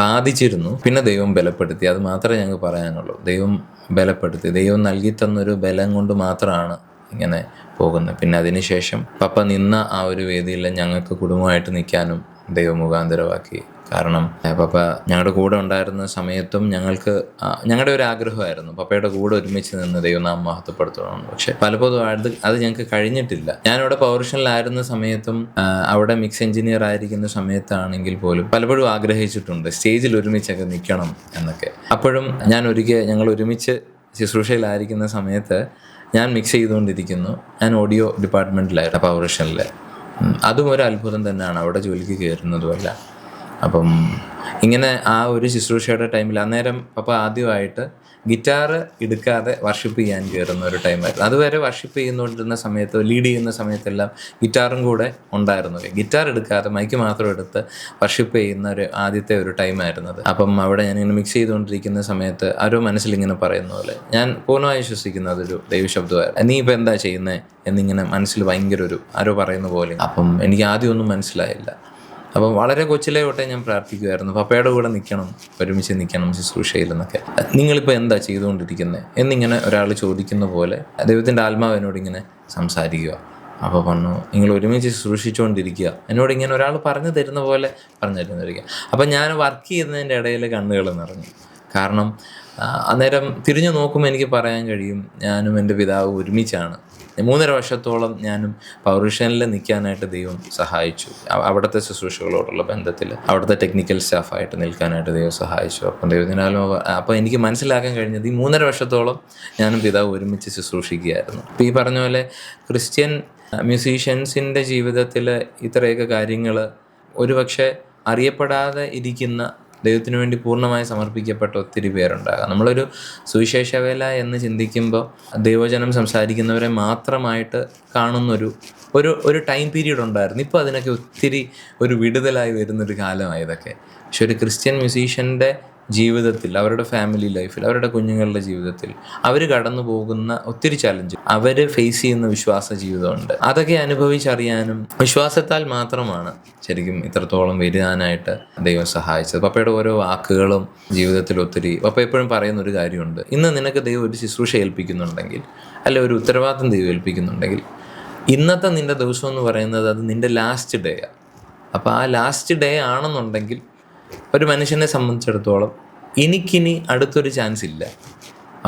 ബാധിച്ചിരുന്നു. പിന്നെ ദൈവം ബലപ്പെടുത്തി, അത് മാത്രമേ ഞങ്ങൾക്ക് പറയാനുള്ളൂ. ദൈവം ബലപ്പെടുത്തി, ദൈവം നൽകി തന്നൊരു ബലം കൊണ്ട് മാത്രമാണ് ഇങ്ങനെ പോകുന്നത്. പിന്നെ അതിനുശേഷം പപ്പ നിന്ന ആ ഒരു വേദിയിൽ ഞങ്ങൾക്ക് കുടുംബമായിട്ട് നിൽക്കാനും ദൈവം മുഖാന്തരമാക്കി. കാരണം പപ്പ ഞങ്ങളുടെ കൂടെ ഉണ്ടായിരുന്ന സമയത്തും ഞങ്ങളുടെ ഒരു ആഗ്രഹമായിരുന്നു പപ്പയുടെ കൂടെ ഒരുമിച്ച് നിന്ന് ദൈവനാമം മഹത്വപ്പെടുത്തണമെന്ന്. പക്ഷെ പലപ്പോഴും അത് ഞങ്ങൾക്ക് കഴിഞ്ഞിട്ടില്ല. ഞാനിവിടെ പവർഷനിലായിരുന്ന സമയത്തും അവിടെ മിക്സ് എഞ്ചിനീയർ ആയിരിക്കുന്ന സമയത്താണെങ്കിൽ പോലും പലപ്പോഴും ആഗ്രഹിച്ചിട്ടുണ്ട് സ്റ്റേജിൽ ഒരുമിച്ചൊക്കെ നിൽക്കണം എന്നൊക്കെ. അപ്പോഴും ഞങ്ങൾ ഒരുമിച്ച് ശുശ്രൂഷയിലായിരിക്കുന്ന സമയത്ത് ഞാൻ മിക്സ് ചെയ്തുകൊണ്ടിരിക്കുന്നു. ഞാൻ ഓഡിയോ ഡിപ്പാർട്ട്മെൻറ്റിലായിരുന്നു പവർഷനിൽ. അതും ഒരു അത്ഭുതം തന്നെയാണ്, അവിടെ ജോലിക്ക് കയറുന്നതുമല്ല. അപ്പം ഇങ്ങനെ ആ ഒരു ശുശ്രൂഷയുടെ ടൈമിൽ അന്നേരം പപ്പ ആദ്യമായിട്ട് ഗിറ്റാറ് എടുക്കാതെ വർഷിപ്പ് ചെയ്യാൻ കയറുന്ന ഒരു ടൈമായിരുന്നു. അതുവരെ വർഷിപ്പ് ചെയ്യുന്നുകൊണ്ടിരുന്ന സമയത്ത്, ലീഡ് ചെയ്യുന്ന സമയത്തെല്ലാം ഗിറ്റാറും കൂടെ ഉണ്ടായിരുന്നു. ഗിറ്റാർ എടുക്കാതെ മൈക്ക് മാത്രം എടുത്ത് വർഷിപ്പ് ചെയ്യുന്ന ആദ്യത്തെ ഒരു ടൈമായിരുന്നത്. അപ്പം അവിടെ ഞാനിങ്ങനെ മിക്സ് ചെയ്തുകൊണ്ടിരിക്കുന്ന സമയത്ത് ആരോ മനസ്സിലിങ്ങനെ പറയുന്ന പോലെ, ഞാൻ പൂർണ്ണമായി വിശ്വസിക്കുന്ന അതൊരു ദൈവശബ്ദമായിരുന്നു. നീ ഇപ്പം എന്താ ചെയ്യുന്നത് എന്നിങ്ങനെ മനസ്സിൽ ഭയങ്കര ആരോ പറയുന്ന പോലെ. അപ്പം എനിക്ക് ആദ്യമൊന്നും മനസ്സിലായില്ല. അപ്പം വളരെ കൊച്ചിലെ തൊട്ടേ ഞാൻ പ്രാർത്ഥിക്കുമായിരുന്നു പപ്പയുടെ കൂടെ നിൽക്കണം, ഒരുമിച്ച് നിൽക്കണം ശുശ്രൂഷയിലെന്നൊക്കെ. നിങ്ങളിപ്പോൾ എന്താ ചെയ്തുകൊണ്ടിരിക്കുന്നത് എന്നിങ്ങനെ ഒരാൾ ചോദിക്കുന്ന പോലെ ദൈവത്തിൻ്റെ ആത്മാവ് എന്നോട് ഇങ്ങനെ സംസാരിക്കുക. അപ്പോൾ പറഞ്ഞു, നിങ്ങൾ ഒരുമിച്ച് ശുശ്രൂഷിച്ചുകൊണ്ടിരിക്കുക, എന്നോട് ഇങ്ങനെ ഒരാൾ പറഞ്ഞു തരുന്ന പോലെ പറഞ്ഞു തരുന്നിരിക്കുക. അപ്പം ഞാൻ വർക്ക് ചെയ്യുന്നതിൻ്റെ ഇടയിൽ കണ്ണുകൾ നിറഞ്ഞു. കാരണം അന്നേരം തിരിഞ്ഞു നോക്കുമ്പോൾ എനിക്ക് പറയാൻ കഴിയും, ഞാനും എൻ്റെ പിതാവ് ഒരുമിച്ചാണ്. 3.5 വർഷത്തോളം ഞാനും പൗർഷനിൽ നിൽക്കാനായിട്ട് ദൈവം സഹായിച്ചു. അവിടുത്തെ ശുശ്രൂഷകളോടുള്ള ബന്ധത്തിൽ അവിടുത്തെ ടെക്നിക്കൽ സ്റ്റാഫായിട്ട് നിൽക്കാനായിട്ട് ദൈവം സഹായിച്ചു. അപ്പം ദൈവത്തിനാലും അപ്പോൾ എനിക്ക് മനസ്സിലാക്കാൻ കഴിഞ്ഞത് ഈ 3.5 വർഷത്തോളം ഞാനും പിതാവ് ഒരുമിച്ച് ശുശ്രൂഷിക്കുകയായിരുന്നു. അപ്പോൾ ഈ പറഞ്ഞ പോലെ ക്രിസ്ത്യൻ മ്യൂസീഷ്യൻസിൻ്റെ ജീവിതത്തിൽ ഇത്രയൊക്കെ കാര്യങ്ങൾ ഒരുപക്ഷെ അറിയപ്പെടാതെ ഇരിക്കുന്ന, ദൈവത്തിന് വേണ്ടി പൂർണ്ണമായി സമർപ്പിക്കപ്പെട്ട ഒത്തിരി പേരുണ്ടാകാം. നമ്മളൊരു സുവിശേഷവേല എന്ന് ചിന്തിക്കുമ്പോൾ ദൈവജനം സംസാരിക്കുന്നവരെ മാത്രമായിട്ട് കാണുന്നൊരു ടൈം പീരീഡ് ഉണ്ടായിരുന്നു. ഇപ്പോൾ അതിനൊക്കെ ഒത്തിരി വിടുതലായി വരുന്നൊരു കാലമായി ഇതൊക്കെ. പക്ഷെ ഒരു ക്രിസ്ത്യൻ മ്യൂസീഷ്യൻ്റെ ജീവിതത്തിൽ, അവരുടെ ഫാമിലി ലൈഫിൽ, അവരുടെ കുഞ്ഞുങ്ങളുടെ ജീവിതത്തിൽ അവർ കടന്നു പോകുന്ന ഒത്തിരി ചലഞ്ച്, അവർ ഫേസ് ചെയ്യുന്ന വിശ്വാസ ജീവിതമുണ്ട്. അതൊക്കെ അനുഭവിച്ചറിയാനും വിശ്വാസത്താൽ മാത്രമാണ് ശരിക്കും ഇത്രത്തോളം വരാനായിട്ട് ദൈവം സഹായിച്ചത്. പപ്പയുടെ ഓരോ വാക്കുകളും ജീവിതത്തിൽ ഒത്തിരി, പപ്പ എപ്പോഴും പറയുന്ന ഒരു കാര്യമുണ്ട്, ഇന്ന് നിനക്ക് ദൈവം ഒരു ശുശ്രൂഷ ഏൽപ്പിക്കുന്നുണ്ടെങ്കിൽ, അല്ലെ ഒരു ഉത്തരവാദിത്തം ദൈവം ഏൽപ്പിക്കുന്നുണ്ടെങ്കിൽ, ഇന്നത്തെ നിൻ്റെ ദിവസം എന്ന് പറയുന്നത് അത് നിൻ്റെ ലാസ്റ്റ് ഡേ ആണ്. അപ്പോൾ ആ ലാസ്റ്റ് ഡേ ആണെന്നുണ്ടെങ്കിൽ ഒരു മനുഷ്യനെ സംബന്ധിച്ചിടത്തോളം എനിക്കിനി അടുത്തൊരു ചാൻസ് ഇല്ല.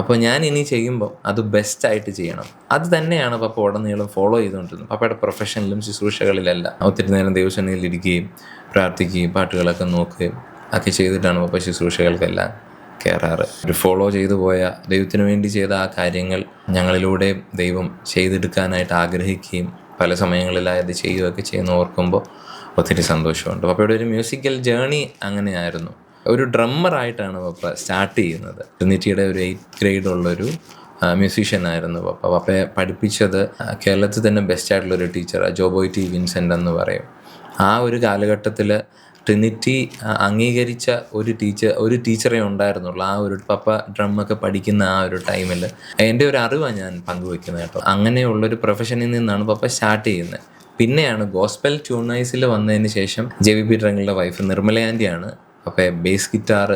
അപ്പോൾ ഞാൻ ഇനി ചെയ്യുമ്പോൾ അത് ബെസ്റ്റായിട്ട് ചെയ്യണം. അത് തന്നെയാണ് പപ്പ ഉടനീളം ഫോളോ ചെയ്തുകൊണ്ടിരുന്നത്. പപ്പയുടെ പ്രൊഫഷനിലും ശുശ്രൂഷകളിലെല്ലാം ഒത്തിരി നേരം ദൈവസന്നിധിയിൽ ഇരിക്കുകയും പ്രാർത്ഥിക്കുകയും പാട്ടുകളൊക്കെ നോക്കുകയും ഒക്കെ ചെയ്തിട്ടാണ് പപ്പ ശുശ്രൂഷകൾക്കെല്ലാം കയറാറ്. ഒരു ഫോളോ ചെയ്തു പോയ, ദൈവത്തിന് വേണ്ടി ചെയ്ത ആ കാര്യങ്ങൾ ഞങ്ങളിലൂടെ ദൈവം ചെയ്തെടുക്കാനായിട്ട് ആഗ്രഹിക്കുകയും പല സമയങ്ങളിലായി അത് ചെയ്യുകയൊക്കെ ചെയ്യുന്ന ഓർക്കുമ്പോൾ ഒത്തിരി സന്തോഷമുണ്ട്. പപ്പയുടെ ഒരു മ്യൂസിക്കൽ ജേണി അങ്ങനെയായിരുന്നു. ഒരു ഡ്രമ്മറായിട്ടാണ് പപ്പ സ്റ്റാർട്ട് ചെയ്യുന്നത്. ട്രിനിറ്റിയുടെ ഒരു 8th ഗ്രേഡുള്ളൊരു മ്യൂസീഷ്യനായിരുന്നു പപ്പ. പപ്പയെ പഠിപ്പിച്ചത് കേരളത്തിൽ തന്നെ ബെസ്റ്റായിട്ടുള്ളൊരു ടീച്ചറാണ്, ജോബോയ് ടി വിൻസെൻ്റ് എന്ന് പറയും. ആ ഒരു കാലഘട്ടത്തിൽ ട്രിനിറ്റി അംഗീകരിച്ച ഒരു ടീച്ചറേ ഉണ്ടായിരുന്നുള്ളൂ. ആ ഒരു പപ്പ ഡ്രമ്മൊക്കെ പഠിക്കുന്ന ആ ഒരു ടൈമിൽ എൻ്റെ ഒരു അറിവാണ് ഞാൻ പങ്കുവെക്കുന്നത് കേട്ടോ. അങ്ങനെയുള്ളൊരു പ്രൊഫഷനിൽ നിന്നാണ് പപ്പ സ്റ്റാർട്ട് ചെയ്യുന്നത്. പിന്നെയാണ് ഗോസ്പൽ ട്യൂണൈസിൽ വന്നതിന് ശേഷം JVP ട്രങ്കിളുടെ വൈഫ് നിർമ്മല ആൻറ്റിയാണ് പപ്പയെ ബേസ് ഗിറ്റാർ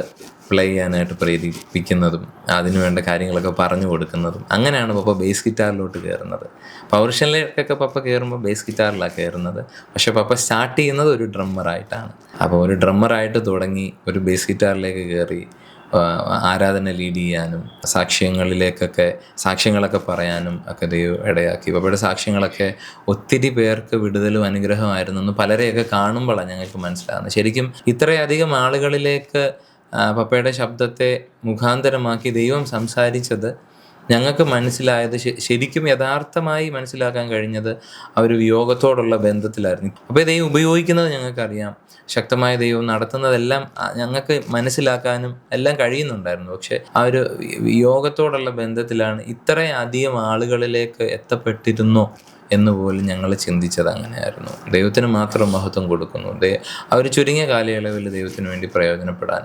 പ്ലേ ചെയ്യാനായിട്ട് പ്രേരിപ്പിക്കുന്നതും അതിനു വേണ്ട കാര്യങ്ങളൊക്കെ പറഞ്ഞു കൊടുക്കുന്നതും. അങ്ങനെയാണ് പപ്പ ബേസ് ഗിറ്റാറിലോട്ട് കയറുന്നത്. പവർഷനിലേക്കൊക്കെ പപ്പ കയറുമ്പോൾ ബേസ് ഗിറ്റാറിലാണ് കയറുന്നത്. പക്ഷേ പപ്പ സ്റ്റാർട്ട് ചെയ്യുന്നത് ഒരു ഡ്രമ്മറായിട്ടാണ്. അപ്പോൾ ഒരു ഡ്രമ്മറായിട്ട് തുടങ്ങി ഒരു ബേസ് ഗിറ്റാറിലേക്ക് കയറി ആരാധന ലീഡ് ചെയ്യാനും സാക്ഷ്യങ്ങളൊക്കെ പറയാനും ഒക്കെ ദൈവം ഇടയാക്കി. പപ്പയുടെ സാക്ഷ്യങ്ങളൊക്കെ ഒത്തിരി പേർക്ക് വിടുതലും അനുഗ്രഹമായിരുന്നെന്ന് പലരെയൊക്കെ കാണുമ്പോഴാണ് ഞങ്ങൾക്ക് മനസ്സിലാകുന്നത്. ശരിക്കും ഇത്രയധികം ആളുകളിലേക്ക് പപ്പയുടെ ശബ്ദത്തെ മുഖാന്തരമാക്കി ദൈവം സംസാരിച്ചത് ഞങ്ങൾക്ക് മനസ്സിലായത് ശരിക്കും യഥാർത്ഥമായി മനസ്സിലാക്കാൻ കഴിഞ്ഞത് അവർ വിയോഗത്തോടുള്ള ബന്ധത്തിലായിരുന്നു. അപ്പോൾ ദൈവം ഉപയോഗിക്കുന്നത് ഞങ്ങൾക്കറിയാം, ശക്തമായ ദൈവം നടത്തുന്നതെല്ലാം ഞങ്ങൾക്ക് മനസ്സിലാക്കാനും എല്ലാം കഴിയുന്നുണ്ടായിരുന്നു. പക്ഷെ ആ ഒരു വിയോഗത്തോടുള്ള ബന്ധത്തിലാണ് ഇത്രയധികം ആളുകളിലേക്ക് എത്തപ്പെട്ടിരുന്നോ എന്ന് പോലും ഞങ്ങൾ ചിന്തിച്ചത് അങ്ങനെയായിരുന്നു. ദൈവത്തിന് മാത്രം മഹത്വം കൊടുക്കുന്നു. അവർ ചുരുങ്ങിയ കാലയളവിൽ ദൈവത്തിന് വേണ്ടി പ്രയോജനപ്പെടാൻ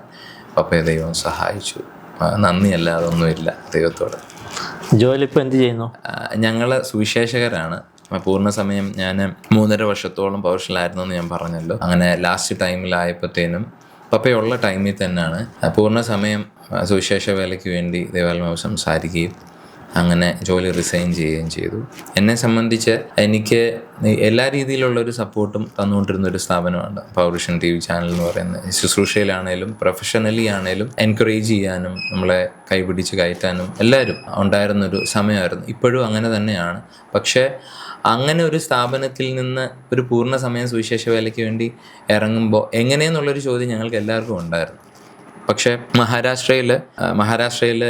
പപ്പയെ ദൈവം സഹായിച്ചു. നന്ദിയല്ലാതെ ഒന്നുമില്ല ദൈവത്തോട്. ജോയൽ ഇപ്പോൾ എന്ത് ചെയ്യുന്നു? ഞങ്ങൾ സുവിശേഷകരാണ്. പൂർണ്ണസമയം ഞാൻ 3.5 വർഷത്തോളം പ്രൊഫഷണലായിരുന്നു എന്ന് ഞാൻ പറഞ്ഞല്ലോ. അങ്ങനെ ലാസ്റ്റ് ടൈമിലായപ്പോഴത്തേനും പപ്പയുള്ള ടൈമിൽ തന്നെയാണ് പൂർണ്ണസമയം സുവിശേഷ വേലയ്ക്ക് വേണ്ടി ദൈവാത്മാവ് സംസാരിക്കുകയും അങ്ങനെ ജോലി റിസൈൻ ചെയ്യുകയും ചെയ്തു. എന്നെ സംബന്ധിച്ച് എനിക്ക് എല്ലാ രീതിയിലുള്ളൊരു സപ്പോർട്ടും തന്നുകൊണ്ടിരുന്നൊരു സ്ഥാപനമാണ് പൗർവിഷൻ TV ചാനൽ എന്ന് പറയുന്നത്. ശുശ്രൂഷയിലാണേലും പ്രൊഫഷണലി ആണേലും എൻകറേജ് ചെയ്യാനും നമ്മളെ കൈപിടിച്ച് കയറ്റാനും എല്ലാവരും ഉണ്ടായിരുന്നൊരു സമയമായിരുന്നു. ഇപ്പോഴും അങ്ങനെ തന്നെയാണ്. പക്ഷേ അങ്ങനെ ഒരു സ്ഥാപനത്തിൽ നിന്ന് ഒരു പൂർണ്ണ സമയം സുവിശേഷ വേലയ്ക്ക് വേണ്ടി ഇറങ്ങുമ്പോൾ എങ്ങനെയെന്നുള്ളൊരു ചോദ്യം ഞങ്ങൾക്ക് എല്ലാവർക്കും ഉണ്ടായിരുന്നു. പക്ഷേ മഹാരാഷ്ട്രയിൽ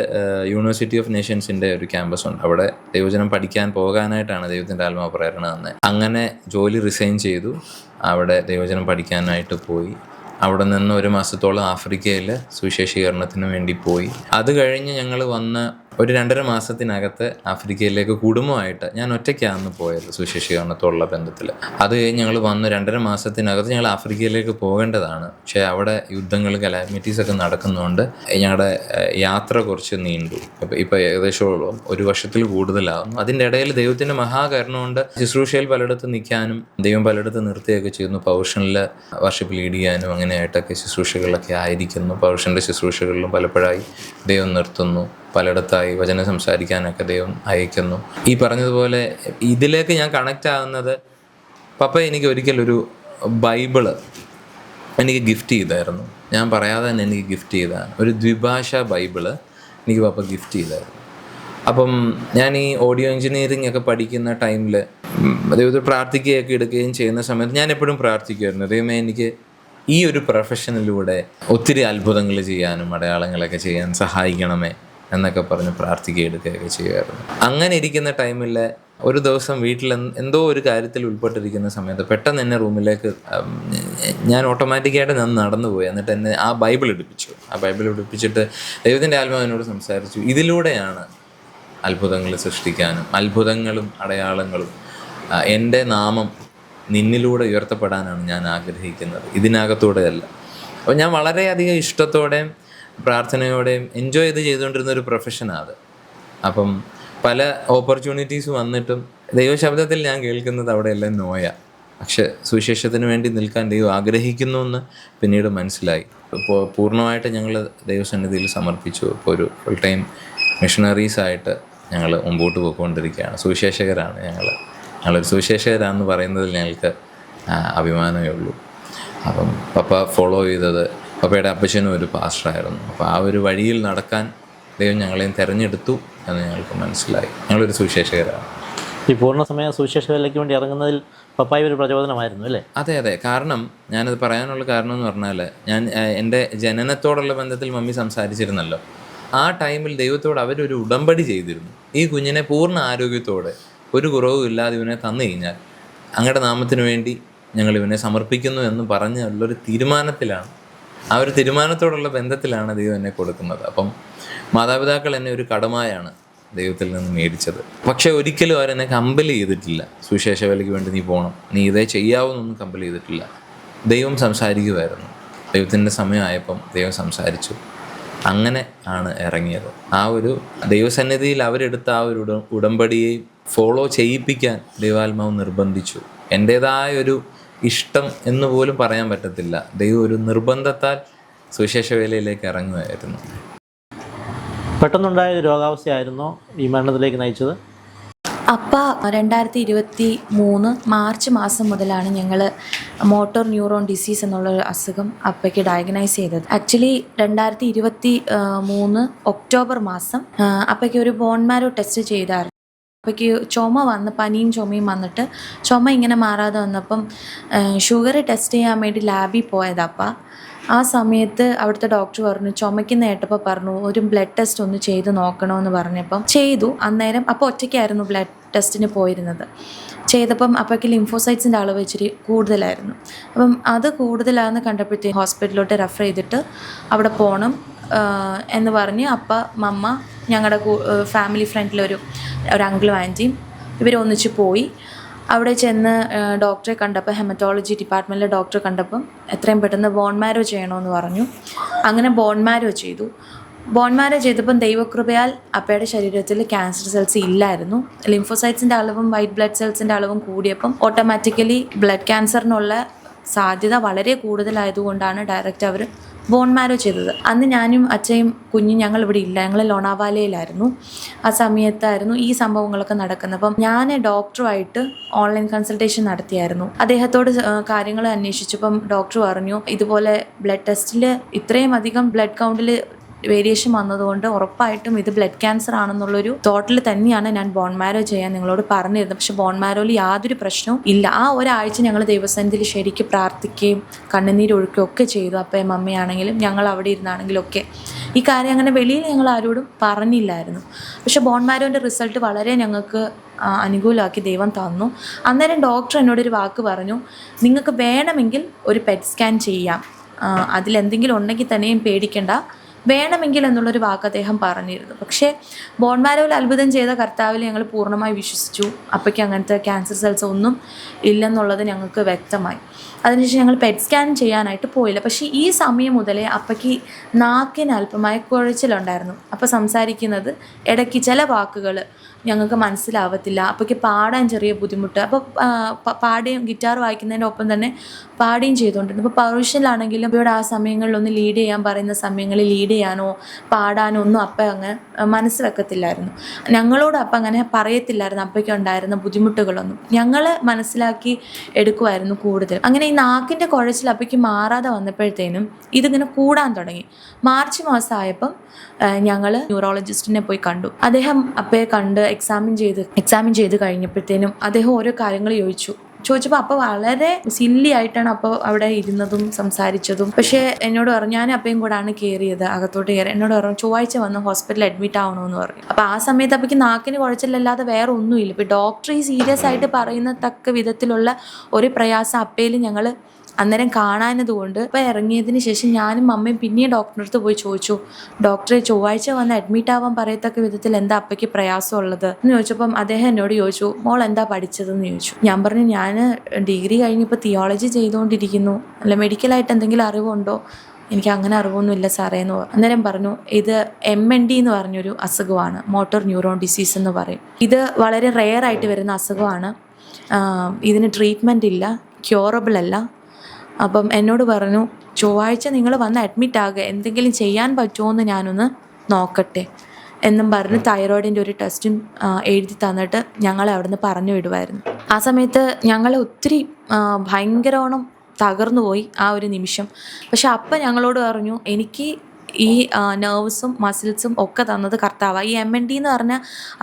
യൂണിവേഴ്സിറ്റി ഓഫ് നേഷൻസിൻ്റെ ഒരു ക്യാമ്പസ് ഉണ്ട്. അവിടെ ദൈവജനം പഠിക്കാൻ പോകാനായിട്ടാണ് ദൈവത്തിൻ്റെ ആത്മാവ് പ്രേരണ തന്നത്. അങ്ങനെ ജോലി റിസൈൻ ചെയ്തു, അവിടെ ദൈവജനം പഠിക്കാനായിട്ട് പോയി. അവിടെ നിന്ന് 1 മാസത്തോളം ആഫ്രിക്കയിൽ സുവിശേഷീകരണത്തിന് വേണ്ടി പോയി. അത് കഴിഞ്ഞ് ഞങ്ങൾ വന്ന് ഒരു 2.5 മാസത്തിനകത്ത് ആഫ്രിക്കയിലേക്ക് കുടുംബമായിട്ട്, ഞാൻ ഒറ്റയ്ക്കാണ് പോയത് സുവിശേഷീകരണത്തോടുള്ള ബന്ധത്തിൽ. അത് കഴിഞ്ഞ് ഞങ്ങൾ വന്ന് 2.5 മാസത്തിനകത്ത് ഞങ്ങൾ ആഫ്രിക്കയിലേക്ക് പോകേണ്ടതാണ്. പക്ഷേ അവിടെ യുദ്ധങ്ങൾ കലാമിറ്റീസൊക്കെ നടക്കുന്നതുകൊണ്ട് ഞങ്ങളുടെ യാത്ര കുറച്ച് നീണ്ടു. ഇപ്പോൾ ഏകദേശം 1 വർഷത്തിൽ കൂടുതലാകുന്നു. അതിൻ്റെ ഇടയിൽ ദൈവത്തിൻ്റെ മഹാകരുണ കൊണ്ട് ശുശ്രൂഷയിൽ പലയിടത്ത് നിൽക്കാനും ദൈവം പലയിടത്ത് നിർത്തുകയൊക്കെ ചെയ്യുന്നു. പൗർഷനിൽ വർഷിപ്പ് ലീഡ് ചെയ്യാനും അങ്ങനെയായിട്ടൊക്കെ ശുശ്രൂഷകളിലൊക്കെ ആയിരിക്കുന്നു. പൗർഷൻ്റെ ശുശ്രൂഷകളിലും പലപ്പോഴായി ദൈവം നിർത്തുന്നു. പലയിടത്തായി വചനം സംസാരിക്കാനൊക്കെ ദൈവം അയക്കുന്നു. ഈ പറഞ്ഞതുപോലെ ഇതിലേക്ക് ഞാൻ കണക്റ്റ് ആകുന്നത്, പപ്പ എനിക്ക് ഒരിക്കലൊരു ബൈബിള് എനിക്ക് ഗിഫ്റ്റ് ചെയ്തായിരുന്നു. ഞാൻ പറയാതെ തന്നെ എനിക്ക് ഗിഫ്റ്റ് ചെയ്തതാണ്. ഒരു ദ്വിഭാഷാ ബൈബിള് എനിക്ക് പപ്പ ഗിഫ്റ്റ് ചെയ്തായിരുന്നു. അപ്പം ഞാൻ ഈ ഓഡിയോ എഞ്ചിനീയറിംഗ് ഒക്കെ പഠിക്കുന്ന ടൈമിൽ ദൈവത്തെ പ്രാർത്ഥിക്കുകയൊക്കെ എടുക്കുകയും ചെയ്യുന്ന സമയത്ത് ഞാൻ എപ്പോഴും പ്രാർത്ഥിക്കുമായിരുന്നു, ദൈവമേ എനിക്ക് ഈ ഒരു പ്രൊഫഷനിലൂടെ ഒത്തിരി അത്ഭുതങ്ങൾ ചെയ്യാനും അടയാളങ്ങളൊക്കെ ചെയ്യാൻ സഹായിക്കണമേ എന്നൊക്കെ പറഞ്ഞ് പ്രാർത്ഥിക്കുകയൊക്കെ ചെയ്യുമായിരുന്നു. അങ്ങനെ ഇരിക്കുന്ന ടൈമിൽ ഒരു ദിവസം വീട്ടിൽ എന്തോ ഒരു കാര്യത്തിൽ ഉൾപ്പെട്ടിരിക്കുന്ന സമയത്ത് പെട്ടെന്ന് എന്നെ റൂമിലേക്ക് ഞാൻ ഓട്ടോമാറ്റിക്കായിട്ട് നടന്നു പോയി. എന്നിട്ട് എന്നെ ആ ബൈബിൾ എടുപ്പിച്ചിട്ട് ദൈവത്തിൻ്റെ ആത്മാവ് എന്നോട് സംസാരിച്ചു, ഇതിലൂടെയാണ് അത്ഭുതങ്ങൾ സൃഷ്ടിക്കാനും അത്ഭുതങ്ങളും അടയാളങ്ങളും എൻ്റെ നാമം നിന്നിലൂടെ ഉയർത്തപ്പെടാനാണ് ഞാൻ ആഗ്രഹിക്കുന്നത്, ഇതിനകത്തൂടെയല്ല. അപ്പോൾ ഞാൻ വളരെയധികം ഇഷ്ടത്തോടെയും പ്രാർത്ഥനയോടെയും എൻജോയ് ചെയ്തുകൊണ്ടിരുന്ന ഒരു പ്രൊഫഷനാണ് അത്. അപ്പം പല ഓപ്പർച്യൂണിറ്റീസ് വന്നിട്ടും ദൈവശബ്ദത്തിൽ ഞാൻ കേൾക്കുന്നത് അവിടെയെല്ലാം നോയ. പക്ഷെ സുവിശേഷത്തിന് വേണ്ടി നിൽക്കാൻ ദൈവം ആഗ്രഹിക്കുന്നു എന്ന് പിന്നീട് മനസ്സിലായി. ഇപ്പോൾ പൂർണ്ണമായിട്ട് ഞങ്ങൾ ദൈവസന്നിധിയിൽ സമർപ്പിച്ചു. ഇപ്പോൾ ഒരു ഫുൾ ടൈം മിഷണറീസായിട്ട് ഞങ്ങൾ മുമ്പോട്ട് പോയിക്കൊണ്ടിരിക്കുകയാണ്. സുവിശേഷകരാണ് ഞങ്ങളൊരു സുവിശേഷകരാണെന്ന് പറയുന്നതിൽ ഞങ്ങൾക്ക് അഭിമാനമേ ഉള്ളൂ. അപ്പം പപ്പ ഫോളോ ചെയ്തത്, പപ്പയുടെ അപ്പച്ചനും ഒരു പാസ്റ്ററായിരുന്നു. അപ്പോൾ ആ ഒരു വഴിയിൽ നടക്കാൻ ദൈവം ഞങ്ങളെയും തിരഞ്ഞെടുത്തു എന്ന് ഞങ്ങൾക്ക് മനസ്സിലായി. ഞങ്ങളൊരു സുവിശേഷകരാണ്. ഈ പൂർണ്ണസമയ സുവിശേഷ വേലയ്ക്ക് വേണ്ടി ഇറങ്ങുന്നതിൽ പപ്പായ ഒരു പ്രചോദനമായിരുന്നു അല്ലേ? അതെ. കാരണം ഞാനത് പറയാനുള്ള കാരണം എന്ന് പറഞ്ഞാൽ, ഞാൻ എൻ്റെ ജനനത്തോടുള്ള ബന്ധത്തിൽ മമ്മി സംസാരിച്ചിരുന്നല്ലോ. ആ ടൈമിൽ ദൈവത്തോട് അവരൊരു ഉടമ്പടി ചെയ്തിരുന്നു. ഈ കുഞ്ഞിനെ പൂർണ്ണ ആരോഗ്യത്തോടെ ഒരു കുറവും ഇല്ലാതെ ഇവനെ തന്നു കഴിഞ്ഞാൽ അങ്ങയുടെ നാമത്തിന് വേണ്ടി ഞങ്ങൾ ഇവനെ സമർപ്പിക്കുന്നു എന്ന് പറഞ്ഞുള്ളൊരു തീരുമാനത്തിലാണ്, ആ ഒരു തീരുമാനത്തോടുള്ള ബന്ധത്തിലാണ് ദൈവം എന്നെ കൊടുക്കുന്നത്. അപ്പം മാതാപിതാക്കൾ എന്നെ ഒരു കടമായാണ് ദൈവത്തിൽ നിന്ന് മേടിച്ചത്. പക്ഷേ ഒരിക്കലും അവരെന്നെ കമ്പൽ ചെയ്തിട്ടില്ല, സുവിശേഷ വേലയ്ക്ക് വേണ്ടി നീ പോകണം, നീ ഇതേ ചെയ്യാവുന്നൊന്നും കമ്പൽ ചെയ്തിട്ടില്ല. ദൈവം സംസാരിക്കുമായിരുന്നു. ദൈവത്തിൻ്റെ സമയമായപ്പം ദൈവം സംസാരിച്ചു. അങ്ങനെ ആണ് ഇറങ്ങിയത്. ആ ഒരു ദൈവസന്നിധിയിൽ അവരെടുത്ത ആ ഒരു ഉടമ്പടിയെ ഫോളോ ചെയ്യിപ്പിക്കാൻ ദൈവാത്മാവ് നിർബന്ധിച്ചു. എൻ്റേതായൊരു ഇഷ്ടം എന്ന് പോലും പറയാൻ പറ്റത്തില്ല. ദൈവം ഒരു നിർബന്ധത്താൽ സുവിശേഷ വേലയിലേക്ക് ഇറങ്ങുമായിരുന്നു. പെട്ടെന്നുണ്ടായ രോഗാവസ്ഥയായിരുന്നോ ഈ മരണത്തിലേക്ക് നയിച്ചത്? അപ്പ 2023 മാർച്ച് മാസം മുതലാണ് ഞങ്ങൾ മോട്ടോർ ന്യൂറോൺ ഡിസീസ് എന്നുള്ളൊരു അസുഖം അപ്പയ്ക്ക് ഡയഗ്നൈസ് ചെയ്തത്. ആക്ച്വലി 2023 ഒക്ടോബർ മാസം അപ്പയ്ക്ക് ഒരു ബോൺ മാരോ ടെസ്റ്റ് ചെയ്തായിരുന്നു. അപ്പയ്ക്ക് ചുമ വന്ന്, പനിയും ചുമയും വന്നിട്ട് ചുമ ഇങ്ങനെ മാറാതെ വന്നപ്പം ഷുഗർ ടെസ്റ്റ് ചെയ്യാൻ വേണ്ടി ലാബിൽ പോയതപ്പ. ആ സമയത്ത് അവിടുത്തെ ഡോക്ടർ പറഞ്ഞു, ചുമയ്ക്കുന്ന കേട്ടപ്പോൾ പറഞ്ഞു ഒരു ബ്ലഡ് ടെസ്റ്റ് ഒന്ന് ചെയ്ത് നോക്കണമെന്ന് പറഞ്ഞപ്പം ചെയ്തു. അന്നേരം അപ്പോൾ ഒറ്റയ്ക്കായിരുന്നു ബ്ലഡ് ടെസ്റ്റിന് പോയിരുന്നത്. ചെയ്തപ്പം അപ്പോഴേക്ക് ലിംഫോസൈറ്റ്സിൻ്റെ അളവ് ഇച്ചിരി കൂടുതലായിരുന്നു. അപ്പം അത് കൂടുതലാണെന്ന് കണ്ടപ്പോഴത്തേക്കും ഹോസ്പിറ്റലിലോട്ട് റെഫർ ചെയ്തിട്ട് അവിടെ പോകണം എന്ന് പറഞ്ഞ് മമ്മ ഞങ്ങളുടെ ഫാമിലി ഫ്രണ്ടിലൊരു അങ്കിളും ആൻറ്റിയും ഇവരൊന്നിച്ച് പോയി. അവിടെ ചെന്ന് ഡോക്ടറെ കണ്ടപ്പോൾ, ഹെമറ്റോളജി ഡിപ്പാർട്ട്മെൻറ്റിലെ ഡോക്ടറെ കണ്ടപ്പം എത്രയും പെട്ടെന്ന് ബോൺ മാരോ ചെയ്യണമെന്ന് പറഞ്ഞു. അങ്ങനെ ബോൺ മാരോ ചെയ്തു. ബോൺ മാരോ ചെയ്തപ്പം ദൈവകൃപയാൽ അപ്പയുടെ ശരീരത്തിൽ ക്യാൻസർ സെൽസ് ഇല്ലായിരുന്നു. ലിംഫോസൈറ്റ്സിൻ്റെ അളവും വൈറ്റ് ബ്ലഡ് സെൽസിൻ്റെ അളവും കൂടിയപ്പം ഓട്ടോമാറ്റിക്കലി ബ്ലഡ് ക്യാൻസറിനുള്ള സാധ്യത വളരെ കൂടുതലായതുകൊണ്ടാണ് ഡയറക്റ്റ് അവർ ബോൺ മാരോ ചെയ്തത്. അന്ന് ഞാനും അച്ഛയും കുഞ്ഞും ഞങ്ങൾ ഇവിടെ ഇല്ല, ഞങ്ങൾ ലോണാവാലയിലായിരുന്നു. ആ സമയത്തായിരുന്നു ഈ സംഭവങ്ങളൊക്കെ നടക്കുന്നത്. അപ്പം ഞാൻ ഡോക്ടറുമായിട്ട് ഓൺലൈൻ കൺസൾട്ടേഷൻ നടത്തിയായിരുന്നു. അദ്ദേഹത്തോട് കാര്യങ്ങൾ അന്വേഷിച്ചപ്പം ഡോക്ടർ പറഞ്ഞു, ഇതുപോലെ ബ്ലഡ് ടെസ്റ്റിൽ ഇത്രയും അധികം ബ്ലഡ് കൗണ്ടിൽ വേരിയേഷൻ വന്നതുകൊണ്ട് ഉറപ്പായിട്ടും ഇത് ബ്ലഡ് ക്യാൻസർ ആണെന്നുള്ളൊരു തോട്ടിൽ തന്നെയാണ് ഞാൻ ബോൺ മാരോ ചെയ്യാൻ നിങ്ങളോട് പറഞ്ഞിരുന്നത്. പക്ഷെ ബോൺ മാരോയിൽ യാതൊരു പ്രശ്നവും ഇല്ല. ആ ഒരാഴ്ച ഞങ്ങൾ ദൈവസന്നിധിയിൽ ശരിക്കും പ്രാർത്ഥിക്കുകയും കണ്ണുനീരൊഴുക്കുകയും ഒക്കെ ചെയ്തു. അപ്പയും അമ്മയാണെങ്കിലും ഞങ്ങൾ അവിടെ ഇരുന്നാണെങ്കിലും ഒക്കെ. ഈ കാര്യം അങ്ങനെ വെളിയിൽ ഞങ്ങൾ ആരോടും പറഞ്ഞില്ലായിരുന്നു. പക്ഷെ ബോൺ മാരോൻ്റെ റിസൾട്ട് വളരെ ഞങ്ങൾക്ക് അനുകൂലമാക്കി ദൈവം തന്നു. അന്നേരം ഡോക്ടർ എന്നോടൊരു വാക്ക് പറഞ്ഞു, നിങ്ങൾക്ക് വേണമെങ്കിൽ ഒരു പെറ്റ് സ്കാൻ ചെയ്യാം, അതിലെന്തെങ്കിലും ഉണ്ടെങ്കിൽ തന്നെയും പേടിക്കേണ്ട, വേണമെങ്കിൽ എന്നുള്ളൊരു വാക്ക് അദ്ദേഹം പറഞ്ഞിരുന്നു. പക്ഷേ ബോൺ മാരോയിൽ അത്ഭുതം ചെയ്ത കർത്താവിൽ ഞങ്ങൾ പൂർണ്ണമായി വിശ്വസിച്ചു. അപ്പോഴേക്ക് അങ്ങനത്തെ ക്യാൻസർ സെൽസ് ഒന്നും ഇല്ലെന്നുള്ളത് ഞങ്ങൾക്ക് വ്യക്തമായി. അതിനുശേഷം ഞങ്ങൾ പെറ്റ് സ്കാൻ ചെയ്യാനായിട്ട് പോയില്ല. പക്ഷേ ഈ സമയം മുതലേ അപ്പയ്ക്ക് നാക്കിന് അല്പമായ കുഴച്ചിലുണ്ടായിരുന്നു. അപ്പോൾ സംസാരിക്കുന്നത് ഇടയ്ക്ക് ചില വാക്കുകൾ ഞങ്ങൾക്ക് മനസ്സിലാവത്തില്ല. അപ്പോഴേക്ക് പാടാൻ ചെറിയ ബുദ്ധിമുട്ട്. അപ്പോൾ പാടുകയും ഗിറ്റാർ വായിക്കുന്നതിൻ്റെ ഒപ്പം തന്നെ പാടുകയും ചെയ്തുകൊണ്ടിരുന്നു. ഇപ്പോൾ പർവിഷനിലാണെങ്കിലും ഇവിടെ ആ സമയങ്ങളിലൊന്ന് ലീഡ് ചെയ്യാൻ പറയുന്ന സമയങ്ങളിൽ ലീഡ് ചെയ്യാനോ പാടാനോ ഒന്നും അപ്പം അങ്ങനെ മനസ്സ് വെക്കത്തില്ലായിരുന്നു. ഞങ്ങളോട് അപ്പം അങ്ങനെ പറയത്തില്ലായിരുന്നു. അപ്പോഴേക്കും ഉണ്ടായിരുന്ന ബുദ്ധിമുട്ടുകളൊന്നും ഞങ്ങൾ മനസ്സിലാക്കി എടുക്കുമായിരുന്നു കൂടുതൽ. അങ്ങനെ ഈ നാക്കിൻ്റെ കുഴച്ചിൽ അപ്പോഴേക്ക് മാറാതെ വന്നപ്പോഴത്തേനും ഇതിങ്ങനെ കൂടാൻ തുടങ്ങി. മാർച്ച് മാസമായപ്പം ഞങ്ങൾ ന്യൂറോളജിസ്റ്റിനെ പോയി കണ്ടു. അദ്ദേഹം അപ്പയെ കണ്ട് എക്സാമിൻ ചെയ്ത് കഴിഞ്ഞപ്പോഴത്തേനും അദ്ദേഹം ഓരോ കാര്യങ്ങൾ ചോദിച്ചപ്പോൾ അപ്പോൾ വളരെ സില്ലി ആയിട്ടാണ് അപ്പോൾ അവിടെ ഇരുന്നതും സംസാരിച്ചതും. പക്ഷേ എന്നോട് പറഞ്ഞു, ഞാൻ അപ്പയും കൂടാണ് കയറിയത്, അകത്തോട്ട് കയറി. എന്നോട് പറഞ്ഞു ചൊവ്വാഴ്ച വന്ന് ഹോസ്പിറ്റലിൽ അഡ്മിറ്റ് ആവണമെന്ന് പറഞ്ഞു. അപ്പോൾ ആ സമയത്ത് അപ്പോഴേക്ക് നാക്കിന് കുഴച്ചിലല്ലാതെ വേറെ ഒന്നുമില്ല. ഇപ്പോൾ ഡോക്ടർ ഈ സീരിയസ് ആയിട്ട് പറയുന്ന തക്ക വിധത്തിലുള്ള ഒരു പ്രയാസം അപ്പയിൽ ഞങ്ങൾ അന്നേരം കാണാനതുകൊണ്ട് ഇപ്പോൾ ഇറങ്ങിയതിന് ശേഷം ഞാനും അമ്മയും പിന്നെയും ഡോക്ടറിൻ്റെ അടുത്ത് പോയി ചോദിച്ചു, ഡോക്ടറെ ചൊവ്വാഴ്ച വന്ന് അഡ്മിറ്റ് ആവാൻ പറയത്തക്ക വിധത്തിൽ എന്താ അപ്പയ്ക്ക് പ്രയാസമുള്ളത് എന്ന് ചോദിച്ചപ്പം അദ്ദേഹം എന്നോട് ചോദിച്ചു, മോൾ എന്താ പഠിച്ചതെന്ന് ചോദിച്ചു. ഞാൻ പറഞ്ഞു, ഞാൻ ഡിഗ്രി കഴിഞ്ഞിപ്പോൾ തിയോളജി ചെയ്തുകൊണ്ടിരിക്കുന്നു, അല്ല മെഡിക്കലായിട്ട് എന്തെങ്കിലും അറിവുണ്ടോ? എനിക്ക് അങ്ങനെ അറിവൊന്നുമില്ല സാറേ എന്ന് പറഞ്ഞു. അന്നേരം പറഞ്ഞു, ഇത് MND എന്ന് പറഞ്ഞൊരു അസുഖമാണ്, മോട്ടോർ ന്യൂറോൺ ഡിസീസ് എന്ന് പറയും. ഇത് വളരെ റെയർ ആയിട്ട് വരുന്ന അസുഖമാണ്. ഇതിന് ട്രീറ്റ്മെൻറ്റ് ഇല്ല, ക്യൂറബിൾ അല്ല. അപ്പം എന്നോട് പറഞ്ഞു, ചൊവ്വാഴ്ച നിങ്ങൾ വന്ന് അഡ്മിറ്റ് ആകുക, എന്തെങ്കിലും ചെയ്യാൻ പറ്റുമോ എന്ന് ഞാനൊന്ന് നോക്കട്ടെ എന്നും പറഞ്ഞ് തൈറോയിഡിൻ്റെ ഒരു ടെസ്റ്റും എഴുതി തന്നിട്ട് ഞങ്ങളെ അവിടെ നിന്ന് പറഞ്ഞു വിടുമായിരുന്നു. ആ സമയത്ത് ഞങ്ങളെ ഒത്തിരി ഭയങ്കരവണ്ണം തകർന്നു പോയി ആ ഒരു നിമിഷം. പക്ഷെ അപ്പം ഞങ്ങളോട് പറഞ്ഞു, എനിക്ക് ഈ നെർവ്സും മസിൽസും ഒക്കെ തന്നത് കർത്താവാണ്. ഈ MND എന്ന് പറഞ്ഞ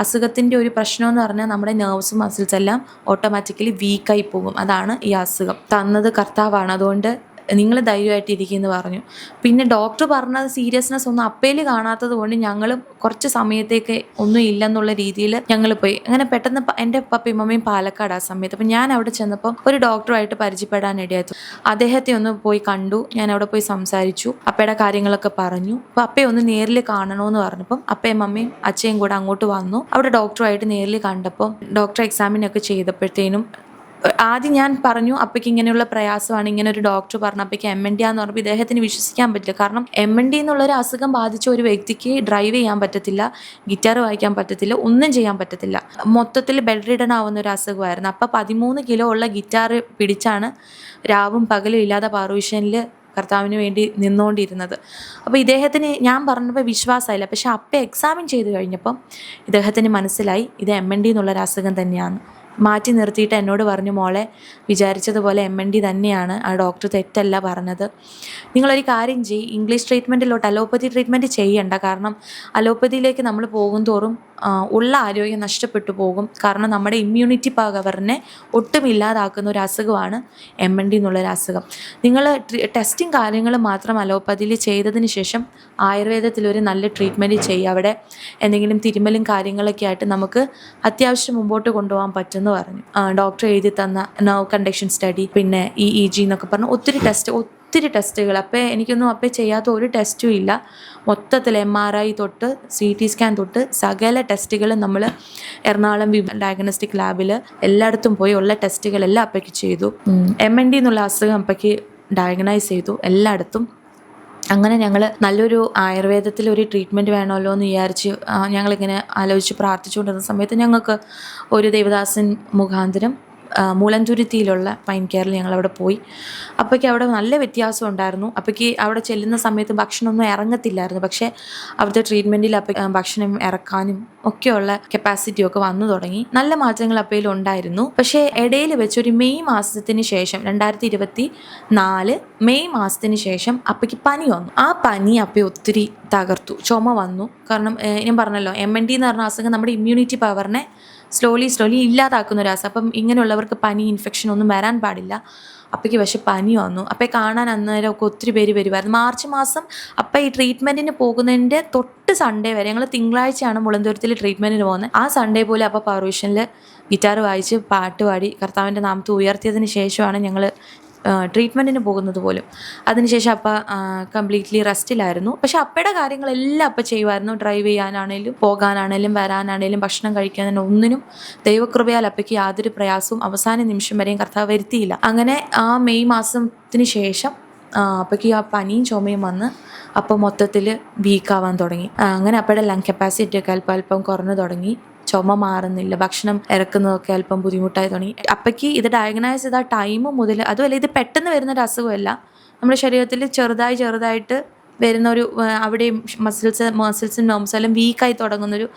അസുഖത്തിൻ്റെ ഒരു പ്രശ്നം എന്ന് പറഞ്ഞാൽ നമ്മുടെ നെർവ്സും മസിൽസ് എല്ലാം ഓട്ടോമാറ്റിക്കലി വീക്കായി പോകും. അതാണ് ഈ അസുഖം. തന്നത് കർത്താവാണ്, അതുകൊണ്ട് നിങ്ങൾ ധൈര്യമായിട്ടിരിക്കുമെന്ന് പറഞ്ഞു. പിന്നെ ഡോക്ടർ പറഞ്ഞത് സീരിയസ്നെസ് ഒന്നും അപ്പയിൽ കാണാത്തത് കൊണ്ട് ഞങ്ങൾ കുറച്ച് സമയത്തേക്ക് ഒന്നും ഇല്ലെന്നുള്ള രീതിയിൽ ഞങ്ങൾ പോയി. അങ്ങനെ പെട്ടെന്ന് എൻ്റെ പപ്പയും മമ്മയും പാലക്കാട് ആ സമയത്ത്. അപ്പം ഞാൻ അവിടെ ചെന്നപ്പം ഒരു ഡോക്ടറുമായിട്ട് പരിചയപ്പെടാനിടയായിരുന്നു. അദ്ദേഹത്തെ ഒന്ന് പോയി കണ്ടു. ഞാൻ അവിടെ പോയി സംസാരിച്ചു, അപ്പയുടെ കാര്യങ്ങളൊക്കെ പറഞ്ഞു. അപ്പോൾ അപ്പയെ ഒന്ന് നേരിൽ കാണണമെന്ന് പറഞ്ഞപ്പം അപ്പയും മമ്മയും അച്ഛയും കൂടെ അങ്ങോട്ട് വന്നു. അവിടെ ഡോക്ടറുമായിട്ട് നേരിൽ കണ്ടപ്പം ഡോക്ടർ എക്സാമിനൊക്കെ ചെയ്തപ്പോഴത്തേനും ആദ്യം ഞാൻ പറഞ്ഞു, അപ്പയ്ക്ക് ഇങ്ങനെയുള്ള പ്രയാസമാണ്, ഇങ്ങനെ ഒരു ഡോക്ടർ പറഞ്ഞു അപ്പയ്ക്ക് MND ആന്ന് പറഞ്ഞപ്പോൾ ഇദ്ദേഹത്തിന് വിശ്വസിക്കാൻ പറ്റില്ല. കാരണം MND എന്നുള്ളൊരു അസുഖം ബാധിച്ച ഒരു വ്യക്തിക്ക് ഡ്രൈവ് ചെയ്യാൻ പറ്റത്തില്ല, ഗിറ്റാർ വായിക്കാൻ പറ്റത്തില്ല, ഒന്നും ചെയ്യാൻ പറ്റത്തില്ല. മൊത്തത്തിൽ ബെഡ് റിഡൺ ആവുന്ന ഒരു അസുഖമായിരുന്നു. അപ്പം 13 കിലോ ഉള്ള ഗിറ്റാർ പിടിച്ചാണ് രാവും പകലും ഇല്ലാതെ പാർവിഷനിൽ കർത്താവിന് വേണ്ടി നിന്നുകൊണ്ടിരുന്നത്. അപ്പോൾ ഇദ്ദേഹത്തിന് ഞാൻ പറഞ്ഞപ്പോൾ വിശ്വാസമായില്ല. പക്ഷെ അപ്പം എക്സാമിൻ ചെയ്ത് കഴിഞ്ഞപ്പം ഇദ്ദേഹത്തിന് മനസ്സിലായി ഇത് MND എന്നുള്ളൊരു അസുഖം തന്നെയാണ്. മാറ്റി നിർത്തിയിട്ട് എന്നോട് പറഞ്ഞു, മോളെ വിചാരിച്ചതുപോലെ MND തന്നെയാണ്, ആ ഡോക്ടർ തെറ്റല്ല പറഞ്ഞത്. നിങ്ങളൊരു കാര്യം ചെയ്യ്, ഇംഗ്ലീഷ് ട്രീറ്റ്മെൻറ്റിലോട്ട് അലോപ്പതി ട്രീറ്റ്മെൻറ്റ് ചെയ്യണ്ട. കാരണം അലോപ്പതിയിലേക്ക് നമ്മൾ പോകും തോറും ഉള്ള ആരോഗ്യം നഷ്ടപ്പെട്ടു പോകും. കാരണം നമ്മുടെ ഇമ്മ്യൂണിറ്റി പവറിനെ ഒട്ടും ഇല്ലാതാക്കുന്ന ഒരു അസുഖമാണ് MND എന്നുള്ളൊരു അസുഖം. നിങ്ങൾ ടെസ്റ്റും കാര്യങ്ങളും മാത്രം അലോപ്പതിയിൽ ചെയ്തതിന് ശേഷം ആയുർവേദത്തിലൊരു നല്ല ട്രീറ്റ്മെൻറ്റ് ചെയ്യുക. അവിടെ എന്തെങ്കിലും തിരുമലും കാര്യങ്ങളൊക്കെ ആയിട്ട് നമുക്ക് അത്യാവശ്യം മുമ്പോട്ട് കൊണ്ടുപോകാൻ പറ്റുമെന്ന് പറഞ്ഞു. ഡോക്ടർ എഴുതി തന്ന നെർവ് കണ്ടക്ഷൻ സ്റ്റഡി, പിന്നെ EEG എന്നൊക്കെ പറഞ്ഞ് ഒത്തിരി ടെസ്റ്റുകൾ. അപ്പോൾ എനിക്കൊന്നും അപ്പോൾ ചെയ്യാത്ത ഒരു ടെസ്റ്റും ഇല്ല. മൊത്തത്തിൽ MRI തൊട്ട് CT സ്കാൻ തൊട്ട് സകല ടെസ്റ്റുകളും നമ്മൾ എറണാകുളം ഡയഗ്നോസ്റ്റിക് ലാബിൽ എല്ലായിടത്തും പോയി ഉള്ള ടെസ്റ്റുകളെല്ലാം അപ്പയ്ക്ക് ചെയ്തു. MND എന്നുള്ള അസുഖം അപ്പയ്ക്ക് ഡയഗ്നൈസ് ചെയ്തു എല്ലായിടത്തും. അങ്ങനെ ഞങ്ങൾ നല്ലൊരു ആയുർവേദത്തിൽ ഒരു ട്രീറ്റ്മെൻറ്റ് വേണമല്ലോ എന്ന് വിചാരിച്ച് ഞങ്ങളിങ്ങനെ ആലോചിച്ച് പ്രാർത്ഥിച്ചുകൊണ്ടിരുന്ന സമയത്ത് ഞങ്ങൾക്ക് ഒരു ദേവദാസൻ മുഖാന്തരം മുളന്തുരുത്തിയിലുള്ള പൈൻ കെയറിൽ ഞങ്ങളവിടെ പോയി. അപ്പോഴേക്ക് അവിടെ നല്ല വ്യത്യാസം ഉണ്ടായിരുന്നു. അപ്പോഴേക്ക് അവിടെ ചെല്ലുന്ന സമയത്ത് ഭക്ഷണമൊന്നും ഇറങ്ങത്തില്ലായിരുന്നു. പക്ഷേ അവിടുത്തെ ട്രീറ്റ്മെൻറ്റിൽ അപ്പോൾ ഭക്ഷണം ഇറക്കാനും ഒക്കെയുള്ള കപ്പാസിറ്റിയൊക്കെ വന്നു തുടങ്ങി. നല്ല മാറ്റങ്ങൾ അപ്പയിൽ ഉണ്ടായിരുന്നു. പക്ഷേ ഇടയിൽ വെച്ചൊരു മെയ് മാസത്തിന് ശേഷം 2024 മെയ് മാസത്തിന് ശേഷം അപ്പയ്ക്ക് പനി വന്നു. ആ പനി അപ്പയെ ഒത്തിരി തകർത്തു. ചുമ വന്നു. കാരണം ഞാൻ പറഞ്ഞല്ലോ, MND എന്ന് പറഞ്ഞ അസുഖം നമ്മുടെ ഇമ്മ്യൂണിറ്റി പവറിനെ സ്ലോലി ഇല്ലാതാക്കുന്ന ഒരു അസുഖം. അപ്പം ഇങ്ങനെയുള്ളവർക്ക് പനി, ഇൻഫെക്ഷൻ ഒന്നും വരാൻ പാടില്ല. അപ്പയ്ക്ക് പക്ഷെ പനി വന്നു. അപ്പം കാണാൻ അന്നേരമൊക്കെ ഒത്തിരി പേര് വരുമായിരുന്നു. മാർച്ച് മാസം അപ്പം ഈ ട്രീറ്റ്മെൻറ്റിന് പോകുന്നതിൻ്റെ തൊട്ട് സൺഡേ വരെ, ഞങ്ങൾ തിങ്കളാഴ്ചയാണ് മുളന്തുരുത്തിൽ ട്രീറ്റ്മെൻറ്റിന് പോകുന്നത്. ആ സൺഡേ പോലെ അപ്പോൾ പവർവിഷനിൽ ഗിറ്റാർ വായിച്ച് പാട്ട് പാടി കർത്താവിൻ്റെ നാമത്തെ ഉയർത്തിയതിന് ശേഷമാണ് ഞങ്ങൾ ട്രീറ്റ്മെൻറ്റിന് പോകുന്നത് പോലും. അതിനുശേഷം അപ്പ കംപ്ലീറ്റ്ലി റെസ്റ്റിലായിരുന്നു. പക്ഷെ അപ്പയുടെ കാര്യങ്ങളെല്ലാം അപ്പം ചെയ്യുമായിരുന്നു. ഡ്രൈവ് ചെയ്യാനാണേലും പോകാനാണേലും വരാനാണേലും ഭക്ഷണം കഴിക്കാനും ഒന്നിനും ദൈവകൃപയാൽ അപ്പയ്ക്ക് യാതൊരു പ്രയാസവും അവസാന നിമിഷം വരെയും കർത്താവ് വരുത്തിയില്ല. അങ്ങനെ ആ മെയ് മാസത്തിന് ശേഷം അപ്പയ്ക്ക് ആ പനിയും ചുമയും വന്ന് അപ്പം മൊത്തത്തിൽ വീക്കാവാൻ തുടങ്ങി. അങ്ങനെ അപ്പയുടെ ലങ് കപ്പാസിറ്റിയൊക്കെ അല്പം കുറഞ്ഞു തുടങ്ങി. ചുമ മാറുന്നില്ല, ഭക്ഷണം ഇറക്കുന്നതൊക്കെ അല്പം ബുദ്ധിമുട്ടായി തുടങ്ങി. അപ്പയ്ക്ക് ഇത് ഡയഗ്നൈസ് ചെയ്ത ടൈം മുതൽ, അതുമല്ല ഇത് പെട്ടെന്ന് വരുന്നൊരു അസുഖമല്ല. നമ്മുടെ ശരീരത്തിൽ ചെറുതായിട്ട് വരുന്നൊരു അവിടെയും മസിൽസും നോംസും എല്ലാം വീക്കായി തുടങ്ങുന്നൊരു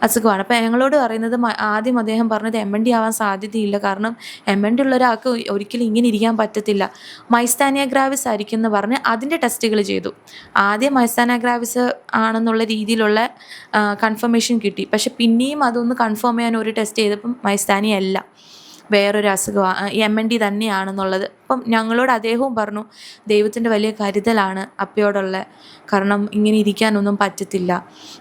അസുഖമാണ്. അപ്പോൾ ഞങ്ങളോട് പറയുന്നത് ആദ്യം അദ്ദേഹം പറഞ്ഞത് MND ആവാൻ സാധ്യതയില്ല. കാരണം MND ഉള്ള ഒരാൾക്ക് ഒരിക്കലും ഇങ്ങനെ ഇരിക്കാൻ പറ്റത്തില്ല. മൈസ്താനിയ ഗ്രാവിസ് ആയിരിക്കും എന്ന് പറഞ്ഞ് അതിൻ്റെ ടെസ്റ്റുകൾ ചെയ്തു. ആദ്യം മൈസ്താനിയ ഗ്രാവിസ് ആണെന്നുള്ള രീതിയിലുള്ള കൺഫർമേഷൻ കിട്ടി. പക്ഷെ പിന്നെയും അതൊന്ന് കൺഫേം ചെയ്യാൻ ഒരു ടെസ്റ്റ് ചെയ്തപ്പം മൈസ്താനിയ അല്ല, വേറൊരു അസുഖമാണ്, MND തന്നെയാണെന്നുള്ളത്. അപ്പം ഞങ്ങളോട് അദ്ദേഹവും പറഞ്ഞു ദൈവത്തിൻ്റെ വലിയ കരുതലാണ് അപ്പയോടുള്ള. കാരണം ഇങ്ങനെ ഇരിക്കാനൊന്നും പറ്റത്തില്ല.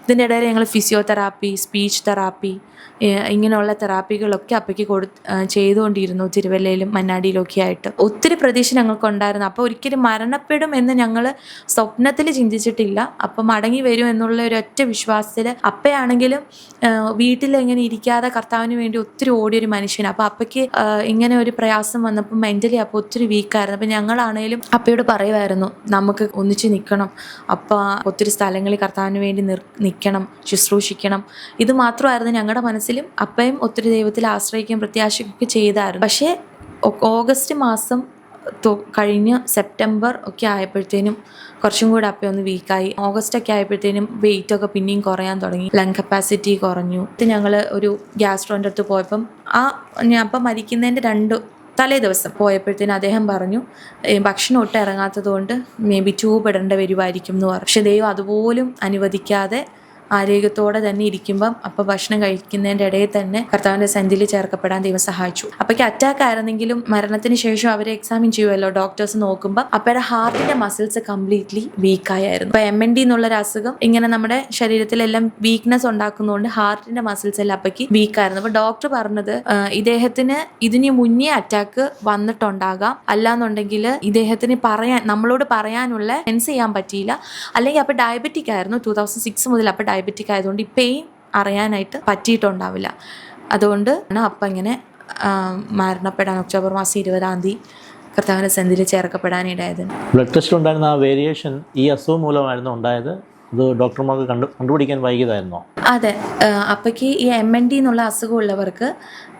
ഇതിൻ്റെ ഇടയിൽ ഞങ്ങൾ ഫിസിയോതെറാപ്പി, സ്പീച്ച് തെറാപ്പി, ഇങ്ങനെയുള്ള തെറാപ്പികളൊക്കെ അപ്പയ്ക്ക് ചെയ്തുകൊണ്ടിരുന്നു. തിരുവല്ലയിലും മന്നാടിയിലൊക്കെ ആയിട്ട് ഒത്തിരി പ്രതീക്ഷ ഞങ്ങൾക്കുണ്ടായിരുന്നു. അപ്പോൾ ഒരിക്കലും മരണപ്പെടും എന്ന് ഞങ്ങൾ സ്വപ്നത്തിൽ ചിന്തിച്ചിട്ടില്ല. അപ്പം മടങ്ങി വരും എന്നുള്ള ഒരൊറ്റ വിശ്വാസത്തിൽ അപ്പയാണെങ്കിലും വീട്ടിലെങ്ങനെ ഇരിക്കാതെ കർത്താവിന് വേണ്ടി ഒത്തിരി ഓടിയൊരു മനുഷ്യന്. അപ്പോൾ അപ്പയ്ക്ക് ഇങ്ങനെ ഒരു പ്രയാസം വന്നപ്പോൾ മെൻ്റലി അപ്പോൾ ഒത്തിരി വീക്കായിരുന്നു. അപ്പം ഞങ്ങളാണേലും അപ്പയോട് പറയുമായിരുന്നു നമുക്ക് ഒന്നിച്ച് നിൽക്കണം, അപ്പ ഒത്തിരി സ്ഥലങ്ങളിൽ കർത്താവിന് വേണ്ടി നിൽക്കണം, ശുശ്രൂഷിക്കണം. ഇത് മാത്രമായിരുന്നു ഞങ്ങളുടെ മനസ്സിലും. അപ്പയും ഒത്തിരി ദൈവത്തിൽ ആശ്രയിക്കുകയും പ്രത്യാശിക്കുകയൊക്കെ ചെയ്തായിരുന്നു. പക്ഷേ ഓഗസ്റ്റ് മാസം കഴിഞ്ഞ് സെപ്റ്റംബർ ഒക്കെ ആയപ്പോഴത്തേനും കുറച്ചും കൂടെ അപ്പയൊന്ന് വീക്കായി. ഓഗസ്റ്റൊക്കെ ആയപ്പോഴത്തേനും വെയിറ്റൊക്കെ പിന്നെയും കുറയാൻ തുടങ്ങി, ലങ് കപ്പാസിറ്റി കുറഞ്ഞു. ഞങ്ങൾ ഒരു ഗ്യാസ്ട്രോൻ്റെ അടുത്ത് പോയപ്പം ഞാൻ അപ്പം മരിക്കുന്നതിൻ്റെ തലേ ദിവസം പോയപ്പോഴത്തേനും അദ്ദേഹം പറഞ്ഞു ഭക്ഷണം ഒട്ടും ഇറങ്ങാത്തത് കൊണ്ട് മേ ബി ട്യൂബ് ഇടേണ്ട വരുമായിരിക്കും എന്ന് പറഞ്ഞു. പക്ഷെ ദൈവം അതുപോലും അനുവദിക്കാതെ ആരോഗ്യത്തോടെ തന്നെ ഇരിക്കുമ്പം അപ്പം ഭക്ഷണം കഴിക്കുന്നതിൻ്റെ ഇടയിൽ തന്നെ കർത്താവിൻ്റെ സന്നിധിയിൽ ചേർക്കപ്പെടാൻ ദൈവം സഹായിച്ചു. അപ്പോഴേക്ക് അറ്റാക്ക് ആയിരുന്നെങ്കിലും മരണത്തിന് ശേഷം അവരെ എക്സാമിൻ ചെയ്യുമല്ലോ ഡോക്ടേഴ്സ്, നോക്കുമ്പോൾ അപ്പയുടെ ഹാർട്ടിൻ്റെ മസിൽസ് കംപ്ലീറ്റ്ലി വീക്കായിരുന്നു. അപ്പോൾ MND എന്നുള്ളൊരു അസുഖം ഇങ്ങനെ നമ്മുടെ ശരീരത്തിലെല്ലാം വീക്ക്നെസ് ഉണ്ടാക്കുന്നതുകൊണ്ട് ഹാർട്ടിൻ്റെ മസിൽസ് എല്ലാം അപ്പയ്ക്ക് വീക്കായിരുന്നു. അപ്പോൾ ഡോക്ടർ പറഞ്ഞത് ഇദ്ദേഹത്തിന് ഇതിന് മുന്നേ അറ്റാക്ക് വന്നിട്ടുണ്ടാകാം, അല്ലാന്നുണ്ടെങ്കിൽ ഇദ്ദേഹത്തിന് നമ്മളോട് പറയാനുള്ള സെൻസ് ചെയ്യാൻ പറ്റിയില്ല, അല്ലെങ്കിൽ അപ്പോൾ ഡയബറ്റിക് ആയിരുന്നു. 2006 മുതൽ അപ്പോൾ ഡയബറ്റിക് ആയതുകൊണ്ട് ഈ പെയിൻ അറിയാനായിട്ട് പറ്റിയിട്ടുണ്ടാവില്ല. അതുകൊണ്ട് അപ്പം ഇങ്ങനെ മരണപ്പെടാൻ ഒക്ടോബർ മാസം 20 കർത്താവിൻ്റെ സന്നിധിയിൽ ചേർക്കപ്പെടാനിടയായത്. ബ്ലഡ് ടെസ്റ്റിൽ ഉണ്ടായിരുന്ന ആ വേരിയേഷൻ ഈ അസുഖം മൂലമായിരുന്നു ഉണ്ടായത്? അത് ഡോക്ടർമാർക്ക് കണ്ടുപിടിക്കാൻ വൈകിയതായിരുന്നോ? അതെ, അപ്പോഴേക്ക് ഈ MND എന്നുള്ള അസുഖമുള്ളവർക്ക്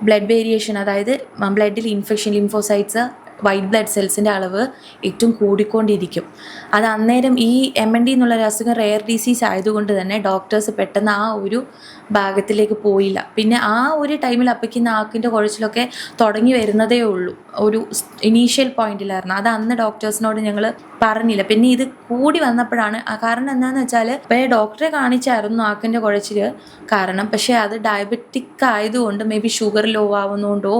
ബ്ലഡ് വേരിയേഷൻ, അതായത് ബ്ലഡിൽ ഇൻഫെക്ഷൻ, ലിംഫോസൈറ്റ്സ് വൈറ്റ് ബ്ലഡ് സെൽസിൻ്റെ അളവ് ഏറ്റവും കൂടിക്കൊണ്ടിരിക്കും. അത് അന്നേരം ഈ MND എന്നുള്ളൊരു അസുഖം റെയർ ഡിസീസ് ആയതുകൊണ്ട് തന്നെ ഡോക്ടേഴ്സ് പെട്ടെന്ന് ആ ഒരു ഭാഗത്തിലേക്ക് പോയില്ല. പിന്നെ ആ ഒരു ടൈമിൽ അപ്പയ്ക്ക് നാക്കിൻ്റെ കുഴച്ചിലൊക്കെ തുടങ്ങി വരുന്നതേ ഉള്ളൂ, ഒരു ഇനീഷ്യൽ പോയിന്റിലായിരുന്നു. അത് അന്ന് ഡോക്ടേഴ്സിനോട് ഞങ്ങൾ പറഞ്ഞില്ല. പിന്നെ ഇത് കൂടി വന്നപ്പോഴാണ്, കാരണം എന്താണെന്ന് വെച്ചാൽ ഇപ്പോൾ ഡോക്ടറെ കാണിച്ചായിരുന്നു നാക്കിൻ്റെ കുഴച്ചിൽ കാരണം. പക്ഷേ അത് ഡയബറ്റിക് ആയതുകൊണ്ട് മേ ബി ഷുഗർ ലോ ആവുന്നതുകൊണ്ടോ,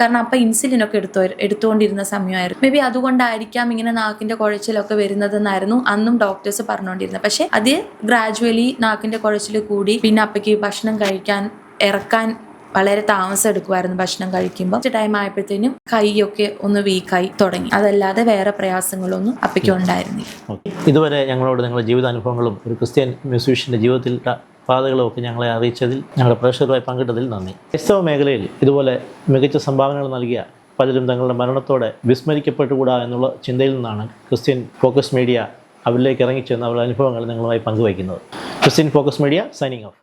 കാരണം അപ്പം ഇൻസുലിനൊക്കെ എടുത്തുകൊണ്ടിരുന്ന സമയമായിരുന്നു, മേ ബി അതുകൊണ്ടായിരിക്കാം ഇങ്ങനെ നാക്കിൻ്റെ കുഴച്ചിലൊക്കെ വരുന്നതെന്നായിരുന്നു അന്നും ഡോക്ടേഴ്സ് പറഞ്ഞുകൊണ്ടിരുന്നത്. പക്ഷേ അത് ഗ്രാജുവലി നാക്കിൻ്റെ കുഴച്ചിൽ കൂടി. പിന്നെ അപ്പയ്ക്ക് ഭക്ഷണം ഇറക്കാൻ വളരെ താമസം എടുക്കുമായിരുന്നു. ഭക്ഷണം കഴിക്കുമ്പോൾ ടൈം ആയപ്പോഴത്തേനും കൈയൊക്കെ ഒന്ന് വീക്കായി തുടങ്ങി. അതല്ലാതെ വേറെ പ്രയാസങ്ങളൊന്നും അപ്പയ്ക്ക് ഉണ്ടായിരുന്നില്ല. ഇതുവരെ ഞങ്ങളോട് നിങ്ങളുടെ ജീവിതാനുഭവങ്ങളും ഒരു ക്രിസ്ത്യൻ മ്യൂസീഷ്യൻ്റെ ജീവിതത്തിൽ പാതകളും ഒക്കെ ഞങ്ങളെ അറിയിച്ചതിൽ, ഞങ്ങളുടെ പ്രേക്ഷകരുമായി പങ്കിട്ടതിൽ നന്ദി. ക്രൈസ്തവ മേഖലയിൽ ഇതുപോലെ മികച്ച സംഭാവനകൾ നൽകിയ പലരും തങ്ങളുടെ മരണത്തോടെ വിസ്മരിക്കപ്പെട്ടുകൂടാ എന്നുള്ള ചിന്തയിൽ നിന്നാണ് ക്രിസ്ത്യൻ ഫോക്കസ് മീഡിയ അവരിലേക്ക് ഇറങ്ങിച്ചെന്ന് അവരുടെ അനുഭവങ്ങൾ നിങ്ങളുമായി പങ്കുവയ്ക്കുന്നത്. Christian focus media signing off.